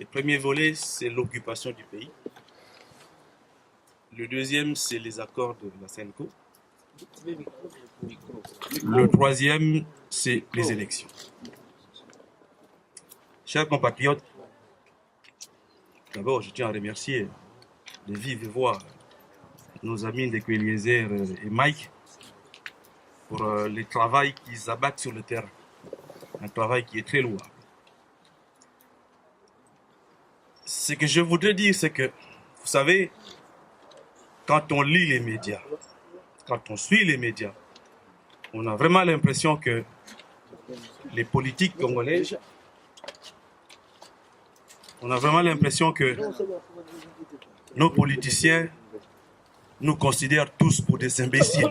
premier volet, c'est l'occupation du pays. Le deuxième, c'est les accords de la CENCO. Le troisième, c'est les élections. Chers compatriotes, d'abord, je tiens à remercier de vive voix nos amis de Eliezer et Mike pour le travail qu'ils abattent sur le terrain. Un travail qui est très louable. Ce que je voudrais dire, c'est que, vous savez, quand on lit les médias, quand on suit les médias, on a vraiment l'impression que les politiques congolais, on a vraiment l'impression que nos politiciens nous considèrent tous pour des imbéciles.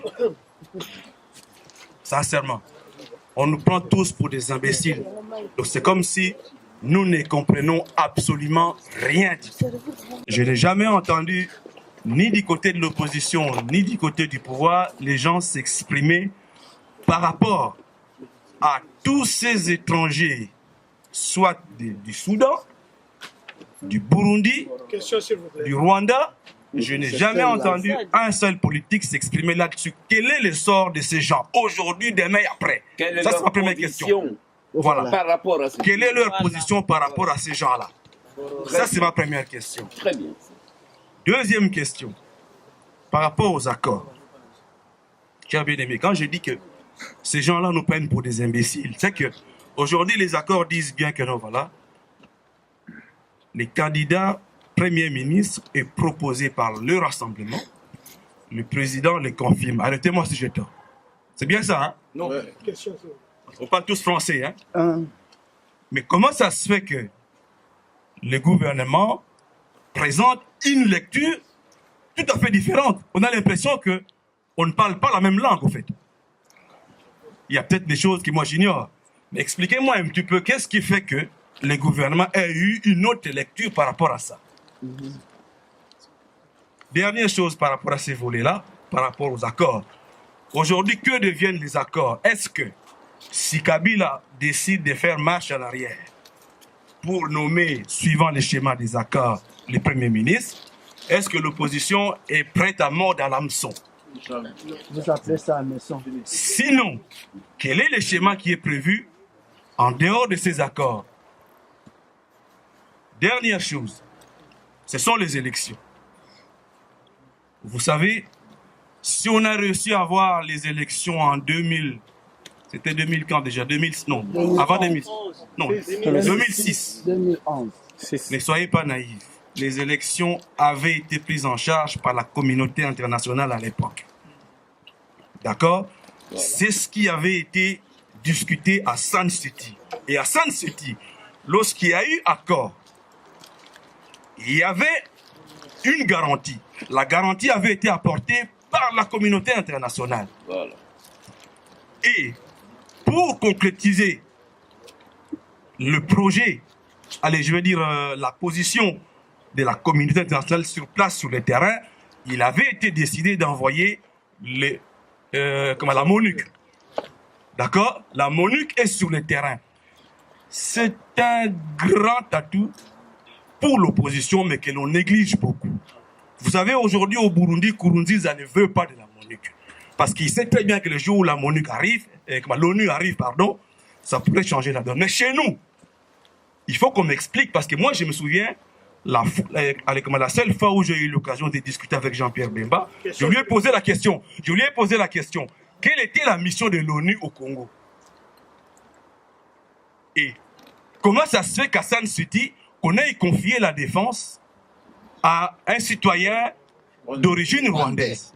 Sincèrement. On nous prend tous pour des imbéciles. Donc c'est comme si nous ne comprenons absolument rien du tout. Je n'ai jamais entendu, ni du côté de l'opposition, ni du côté du pouvoir, les gens s'exprimer par rapport à tous ces étrangers, soit du Soudan, du Burundi, du Rwanda. Je n'ai jamais entendu un seul politique s'exprimer là-dessus. Quel est le sort de ces gens aujourd'hui, demain et après? Ça, c'est ma première question. Voilà. Par rapport à quelle est leur position par rapport à ces gens-là? Ça, c'est ma première question. Très bien. Deuxième question. par rapport aux accords, cher bien-aimé, quand je dis que ces gens-là nous prennent pour des imbéciles, c'est que aujourd'hui les accords disent bien que non, voilà, les candidats Premier ministre est proposé par le rassemblement, le président les confirme. Arrêtez-moi si j'ai tort. C'est bien ça, hein? Non. On parle tous français, hein? Mais comment ça se fait que le gouvernement présente une lecture tout à fait différente? On a l'impression qu'on ne parle pas la même langue, en fait. Il y a peut-être des choses que moi j'ignore. Mais expliquez-moi un petit peu, qu'est-ce qui fait que le gouvernement a eu une autre lecture par rapport à ça? Dernière chose par rapport à ces volets-là, par rapport aux accords. Aujourd'hui, que deviennent les accords? Est-ce que si Kabila décide de faire marche en arrière pour nommer, suivant les schémas des accords, les premiers ministres, est-ce que l'opposition est prête à mordre à l'hameçon? Vous appelez ça hameçon? Sinon, quel est le schéma qui est prévu en dehors de ces accords? Dernière chose, ce sont les élections. Vous savez, si on a réussi à avoir les élections en 2000, c'était 2000 quand déjà? 2000, non, avant 2000, non, 2006. 2011. Ne soyez pas naïfs. Les élections avaient été prises en charge par la communauté internationale à l'époque. D'accord? Voilà. C'est ce qui avait été discuté à Sun City. Et à Sun City, lorsqu'il y a eu accord, il y avait une garantie. La garantie avait été apportée par la communauté internationale. Voilà. Et pour concrétiser le projet, allez, je veux dire la position de la communauté internationale sur place, sur le terrain, il avait été décidé d'envoyer la MONUC. D'accord? La MONUC est sur le terrain. C'est un grand atout pour l'opposition, mais que l'on néglige beaucoup. Vous savez, aujourd'hui au Burundi, Nkurunziza ne veut pas de la MONUC. Parce qu'il sait très bien que le jour où la MONUC arrive, l'ONU arrive, pardon, ça pourrait changer la donne. Mais chez nous, il faut qu'on m'explique, parce que moi je me souviens, la seule fois où j'ai eu l'occasion de discuter avec Jean-Pierre Bemba, je lui ai posé la question, quelle était la mission de l'ONU au Congo? Et comment ça se fait qu'à Sun City, on ait confié la défense à un citoyen d'origine rwandaise?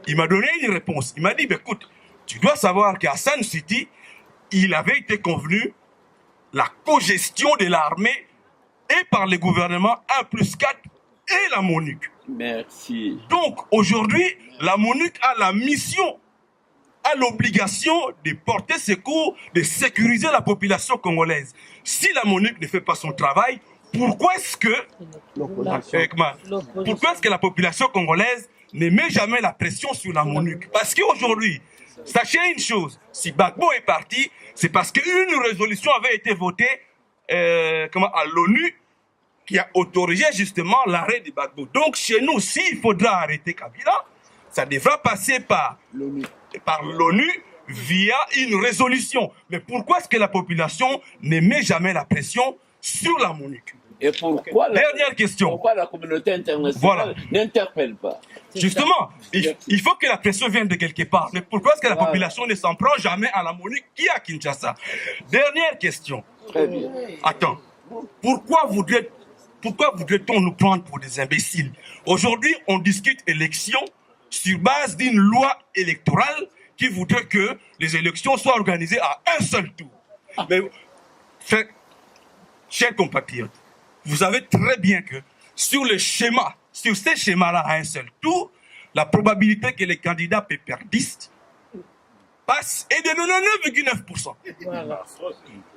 Il m'a donné une réponse. Il m'a dit, écoute, tu dois savoir qu'à Sun City, il avait été convenu la cogestion de l'armée et par le gouvernement 1+4 et la MONUC. Merci. Donc, aujourd'hui, la MONUC a la mission, a l'obligation de porter secours, de sécuriser la population congolaise. Si la MONUC ne fait pas son travail, pourquoi est-ce que la population congolaise ne met jamais la pression sur la MONUC? Parce qu'aujourd'hui, sachez une chose, si Gbagbo est parti, c'est parce qu'une résolution avait été votée à l'ONU qui a autorisé justement l'arrêt de Gbagbo. Donc chez nous, s'il faudra arrêter Kabila, ça devra passer par l'ONU via une résolution. Mais pourquoi est-ce que la population ne met jamais la pression sur la MONUC? Et pourquoi Dernière question. Pourquoi la communauté internationale n'interpelle pas? Justement, il faut que la pression vienne de quelque part. Mais pourquoi est-ce que la population ne s'en prend jamais à la MONUC qui est à Kinshasa? Dernière question. Très bien. Attends. Pourquoi voudrait-on nous prendre pour des imbéciles? Aujourd'hui, on discute élections sur base d'une loi électorale qui voudrait que les élections soient organisées à un seul tour. Mais, chers compatriotes, vous savez très bien que sur ces schémas-là à un seul tour, la probabilité que les candidats perdistes passent est de 99,9%. Voilà.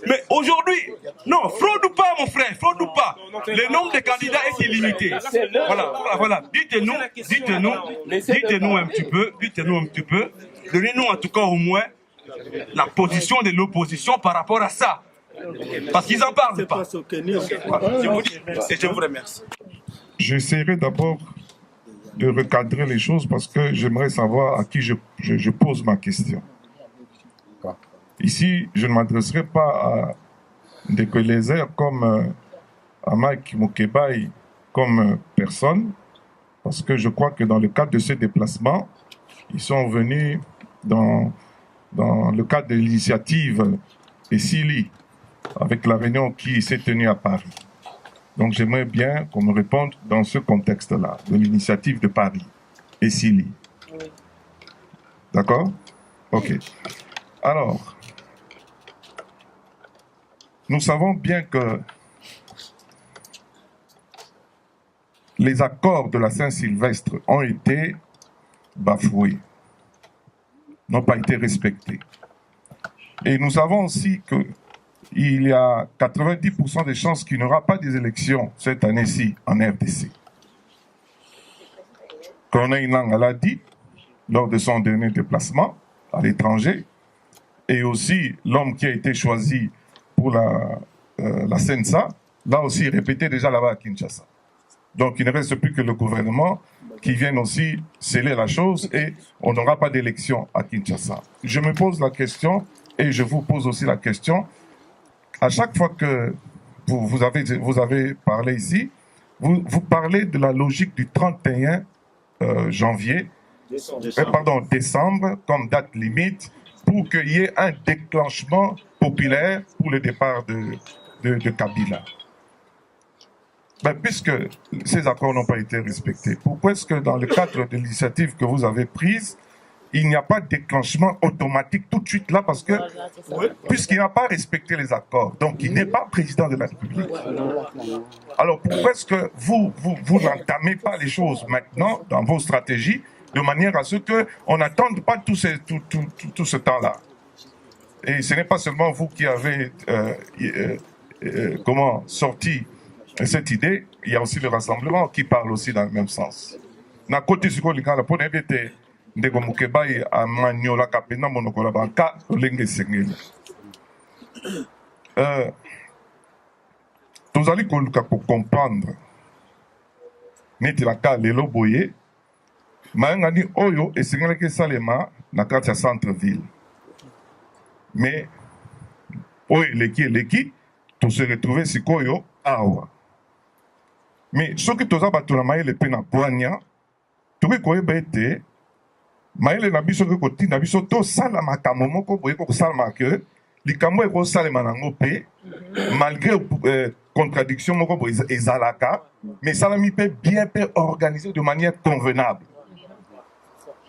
Mais aujourd'hui, non, fraude ou pas, mon frère, fraude ou pas, le nombre de candidats est illimité. Voilà. Dites-nous un petit peu, donnez-nous en tout cas au moins la position de l'opposition par rapport à ça. Parce qu'ils n'en parlent pas. Je vous remercie. J'essaierai d'abord de recadrer les choses parce que j'aimerais savoir à qui je pose ma question. Ici, je ne m'adresserai pas à des collègues comme à Mike Mukebai comme personne, parce que je crois que dans le cadre de ce déplacement, ils sont venus dans le cadre de l'initiative ESILI, avec la réunion qui s'est tenue à Paris. Donc j'aimerais bien qu'on me réponde dans ce contexte-là, de l'initiative de Paris, ESILI. D'accord? Ok. Alors, nous savons bien que les accords de la Saint-Sylvestre ont été bafoués, n'ont pas été respectés. Et nous savons aussi qu'il y a 90% de chances qu'il n'y aura pas des élections cette année-ci en RDC. Corneille Nangaa l'a dit lors de son dernier déplacement à l'étranger, et aussi l'homme qui a été choisi pour la CENSA, l'a aussi répété déjà là-bas à Kinshasa. Donc il ne reste plus que le gouvernement qui vienne aussi sceller la chose et on n'aura pas d'élection à Kinshasa. Je me pose la question et je vous pose aussi la question. À chaque fois que vous avez parlé ici, vous parlez de la logique du 31 décembre comme date limite pour qu'il y ait un déclenchement populaire pour le départ de Kabila. Ben, puisque ces accords n'ont pas été respectés, pourquoi est-ce que dans le cadre de l'initiative que vous avez prise, il n'y a pas de déclenchement automatique tout de suite là, parce que puisqu'il n'a pas respecté les accords, donc il n'est pas président de la République. Alors pourquoi est-ce que vous n'entamez pas les choses maintenant dans vos stratégies de manière à ce qu'on n'attende pas tout ce temps-là? Et ce n'est pas seulement vous qui avez sorti cette idée, il y a aussi le rassemblement qui parle aussi dans le même sens. Na côté ce qu'on a pour éviter de Gomukebai à Maniola Kapena Monokola Banka, Lenge Sengeli. Nous allons pour comprendre. Neti la ka lelo boye, maangani oyo et Sengeli Salema na carte centre-ville. Mais oyo leki, tout se retrouver si koyo awa. Mais ce qui toza batuna maile pe na poanya, tout ko bete maile na biso ko ti na biso to sala makamo moko boye ko sala make likambo ko sala manango pe malgré contradiction moko boye ezalaka, mais sala mi pe bien pe organisé de manière convenable.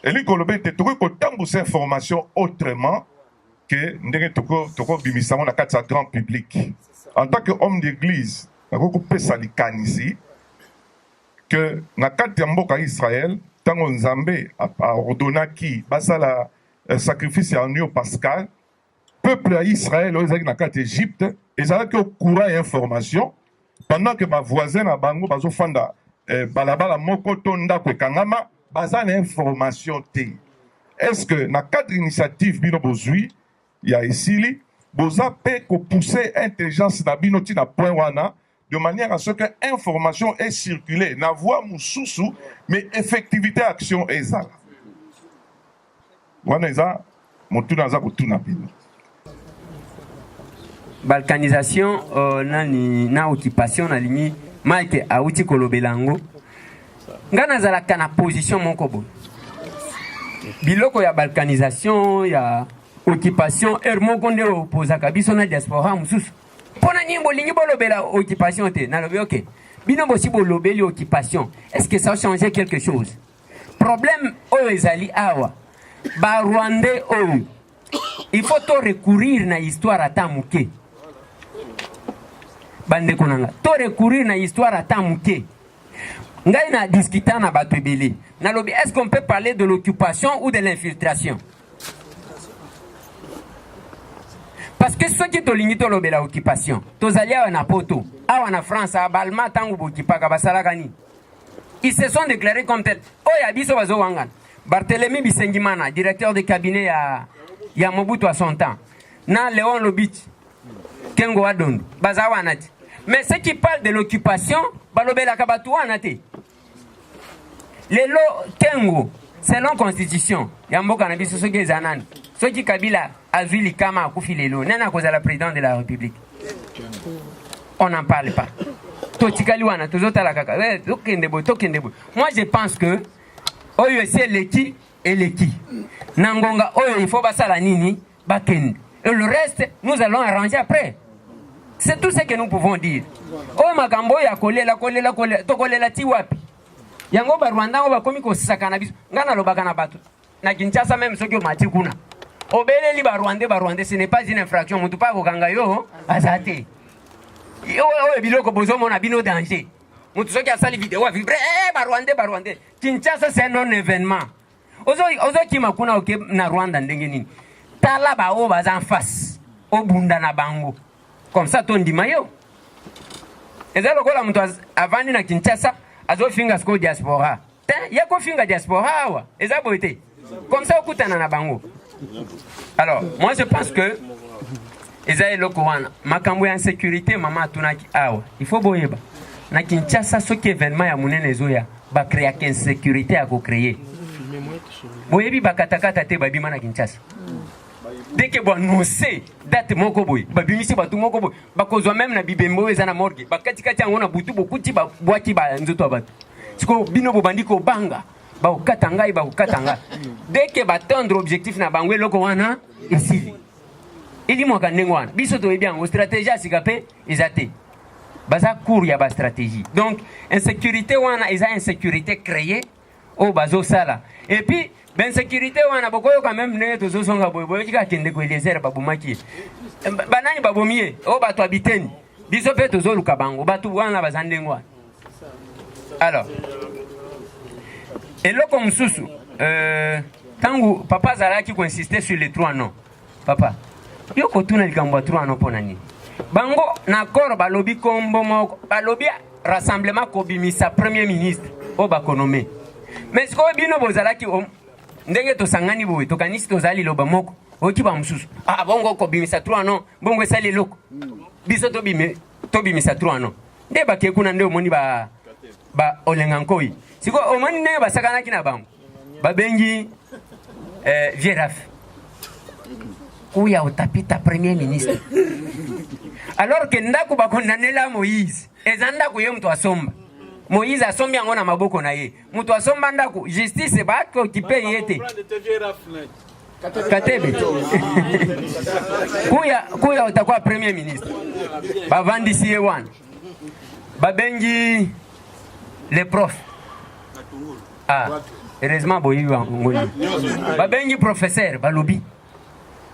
Et li ko bete tout ko tambu cette information autrement que ndenge toko bimisamo na kati grand public. En tant qu'homme d'église, nako pesa likani ici que na kati ya mboka Israël tango Nzambe a ordonaki basala sacrifice en agneau pascal, peuple à Israël ozaki na kati Égypte ezalaki au courant et information pendant que ma voisin na bango bazofanda balabala moko to ndako ekangama baza na information te. Est-ce que na cadre initiative bino bozui ya esili boza pe ko pousser intelligence na bino ti na point wana de manière à ce que l'information est circulée, na voix moussoussou, mais effectivité action est ça. Balkanisation, na occupation, na limi, Mike a outi kolobelango. Ngana zalaka na position mon kobo. Biloko ya balkanisation, ya occupation, ermokonde opposaka biso na diaspora moussoussou. Pona nyimbo lingi bolobela occupation te na lobi ok bino bosi bolobeli occupation, est-ce que ça a changé quelque chose? Problème oyo ezali awa ba Rwandais oyo il faut to recourir na histoire ata muke bande konanga to recourir na histoire ata muke ngai na discuter na bato ebele na lobi est-ce qu'on peut parler de l'occupation ou de l'infiltration? Parce que ceux qui ont limité l'occupation, tous alliés à Poto, à France, à Balma, ils se sont déclarés comme tels. Oh, Yabiso Wazowangan, Barthélemy Bissengimana, directeur de cabinet à Mobutu à son temps, Na Léon Lobich, Kengo Adon, Bazawanati. Mais ceux qui parlent de l'occupation, Balobela Kabatouanate. Les lots Kengo, selon Constitution, Yambo Cannabis, ceux qui Zanan, ceux qui Kabila a vu les Kama Koufilelo, Nana cause à la présidente de la République. On n'en parle pas. totikali wana tozotala kaka tokende boy. Moi je pense que oyo c'est leki et leki nangonga oyo il faut basala nini bakende et le reste nous allons arranger après. C'est tout ce que nous pouvons dire. Oyo makambo ya kolela tokolela ti wapi yango ba Rwanda ba komi ko sakana biso ngana lobaka na bato na Kinshasa même soki o mati kuna obeleli ba Rwanda ce n'est pas une infraction mutu pa kokanga yo azate yo biloko bozo mona bino danger mutu soki asali vidéo vibre ba Rwanda Kinshasa c'est non événement ozo ki makuna oke na Rwanda ndenge nini tala ba o baza en face obunda na bango comme ça ton dimayo ezalo kola mutu avandi na Kinshasa azo finga sko diaspora yako finga diaspora wa ezabo ete comme ça okutana na bango. Alors moi je pense que ezaye lokowana makambo ya insécurité mama tunaki awa il faut boyeba na Kinshasa soki événement ya munene ezoya ba créer insécurité à ko créer boyebi bakatakata te babima na Kinshasa dès que bon nous sait date moko boy babimisi batu moko boy bakozwa même na bibembo eza na morgue bakatikati yango na butu bokuti ba bwaki ba nzoto abatu siko bino bobandi ko banga ba okatanga dès que batendre objectif na bangwe loko wana esili ili mwaka ndengwana biso to bien o stratégie asikape ezate baza cour ya ba stratégie donc insécurité wana eza insécurité créée au bazo sala et puis ben sécurité wana bokoyo quand même ne tozo songa boyo kika kende ko Eliezer babumaki banani babomie o bato habiteni biso pe tozo luka bango batu wana bazandengwa. Alors et là comme susu tangu papa zalaki ko insister sur les 3 noms papa yo ko tuna likambo 3 noms ponani bango na koro balobi kombo moko balobi rassemblement ko bimisa premier ministre o bakonome mais ce ko bino bozalaki ndenge to sangani boye to kanisi to zali loba moko oki ba mususu bongo ko bimisa 3 noms bongo sali loko biso to bimisa 3 noms nde ba ke kuna nde omoni ba olengankoi siko omoni ne ba sakana kina bango ba bengi Vieraf kuya utapita premier ministre alors que ndako ba condamner Moïse ezanda ku ye mtu asomba Moïse asombi yango na maboko na ye mtu asomba ndako justice ba ko kipe yete Katebe kuya utakuwa premier ministre bavandisi ye wana babengi les profs heureusement boyiwa ngoli babengi professeur balobi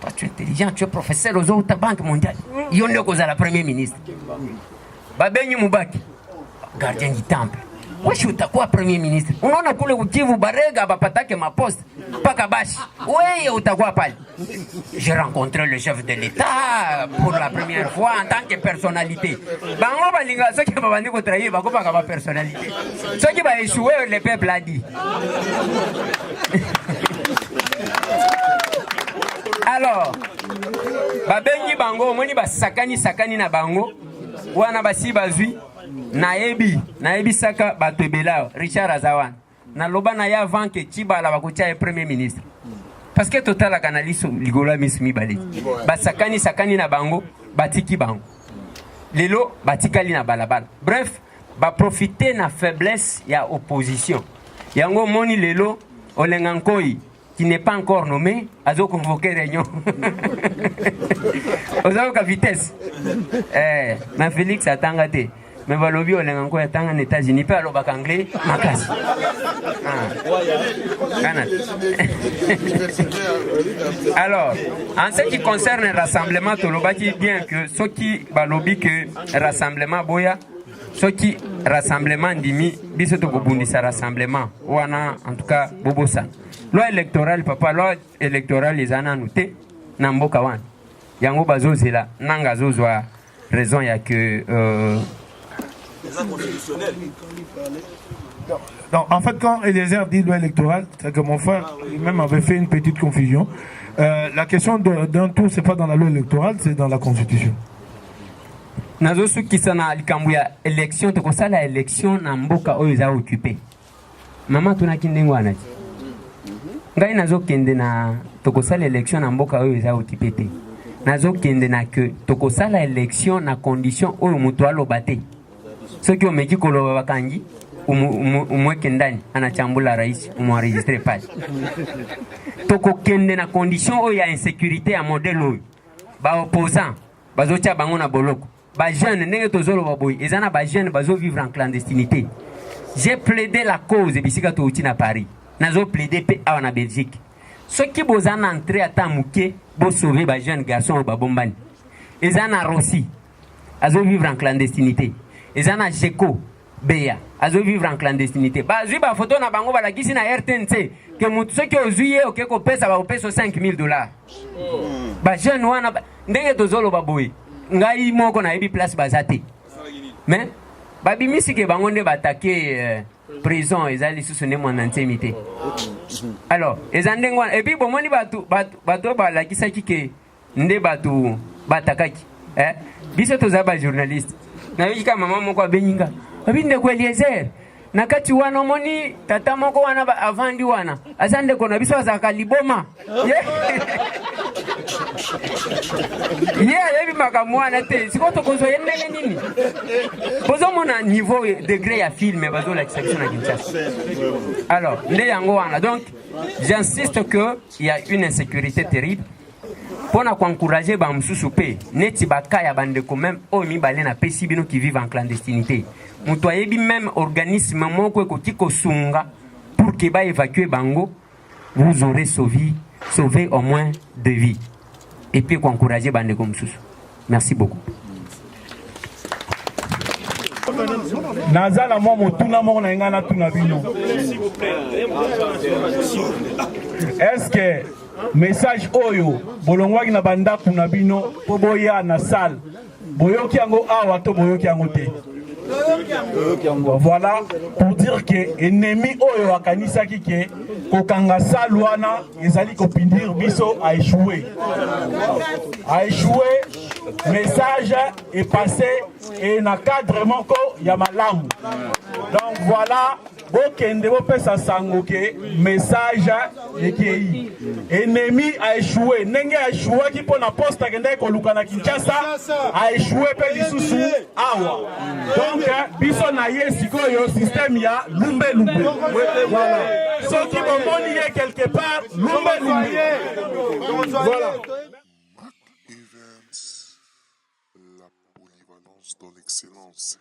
toi tu es intelligent tu es professeur aux autres banque mondiale yonde ko za la premier ministre babengi Mubaki gardien du temple wewe utakuwa premier ministre unaona kule ukivu barega bapatake maposte paka bashi wewe utakuwa pale. J'ai rencontré le chef de l'État pour la première fois en tant que personnalité. Bango balinga soki babandi ko trahir bako paka ba personnalité soki ba échouer le peuple a dit. Alors babengi bango moni ba sakani na bango wana basi bazui naebi saka batebela Richard Azawan na loba na ya avant que Tibala bakotia premier ministre parce que total la canaliso ligola mismi bale sakani na bango batiki bango lelo batikali na balabala bref ba profiter na faiblesse ya opposition yango moni lelo Olengankoi qui n'est pas encore nommé azo convoquer réunion ozo ka vitesse na Félix atangate mais balobi Olengankoi atanga aux États-Unis pe alobaka anglais makasi Alors en ce qui concerne le rassemblement tolobaki bien que ceux qui balobi que rassemblement boya ceux qui rassemblement ndimi biso to kobundisa rassemblement wana en tout cas bobosa loi électorale papa loi électorale les ananoute na mboka wana yango bazozela nanga zozwa raison ya que Non, en fait, quand Eliezer dit loi électorale, c'est que mon frère lui-même avait fait une petite confusion. La question d'un tour, c'est pas dans la loi électorale, c'est dans la Constitution. Nazo sukisa na likambu ya élection to kosala élection na mboka oyo za occupé. Mama tunakinde ngwana. Ngai nazo kende na to kosala élection na mboka oyo za occupé te. Nazo kende na que to kosala élection na condition oyo mutu aloba te. soki omeki koloba bakangi umweke ndani anachambula rais umwenregistre pale tokokende na condition oyo ya insécurité ya modèle oyo baopposant bazotia bango na boloko bajeune ndenge tozoloba boye eza na bajeune bazovivre en clandestinité. J'ai plaidé la cause bisika touti na Paris nazo plaidé pe awa na Belgique soki bozana entré ata muke bo sauver bajeune garçon oyo babombani eza na Rossi azo vivre en clandestinité eza na Jeko Beya azo vivre en clandestinité bazwi ba photo na bango balakisi na RTNC ke mutu soki ozwi ye oke kopesa bakopesa $5,000 bajeune wana ndenge tozoloba boye ngai moko nayebi place baza te mais babimisi ke bango nde batake prison eza lisusu nde mwana ntemi te alors eza ndenge wana epuis bomoni bato balakisaki ke nde bato batakaki biso toza bajournaliste nayoki ka mama moko abenyinga abi ndeko Eliezer na kati wana omoni tata moko wana avandi wana aza ndeko na biso azalaka liboma ye ayebi makambo wana te sikoyo tokozwa ye ndenge nini bozomona niveau degré ya filme bazolakisa biso na Kinshasa. Alors nde yango wana donc j'insiste que il y a une insécurité terrible pour encourager ba mususu pe neti bakaya bandeko même oyo mibale na pesi bino qui vivent en clandestinité mutu ayebi même organisme moko ekoki kosunga pour que ba évacuer bango vous aurez sauvé au moins 2 vies et puis encourager bandeko mususu. Merci beaucoup. Nazala mo motuna mo na ngana tuna bino. Est-ce que message oyo bolongwaki na banda kuna bino po boya na salle boyoki yango awa to boyoki yango te? Voilà pour dire que ennemi oyo akanisaki ke kokanga salle wana ezali kopindir biso a échoué. Message est passé et na cadre moko ya malamu. Donc voilà, bokende bopesa sango ke message ekei. Ennemi a échoué. Nenge a échoué ki pona poste kende koluka na Kinshasa a échoué pe lisusu awa. Donc biso na ye sikoyo système ya lumbe. Voilà. Soki bomoni ye quelque part lumbe. Voilà. La polyvalence dans l'excellence.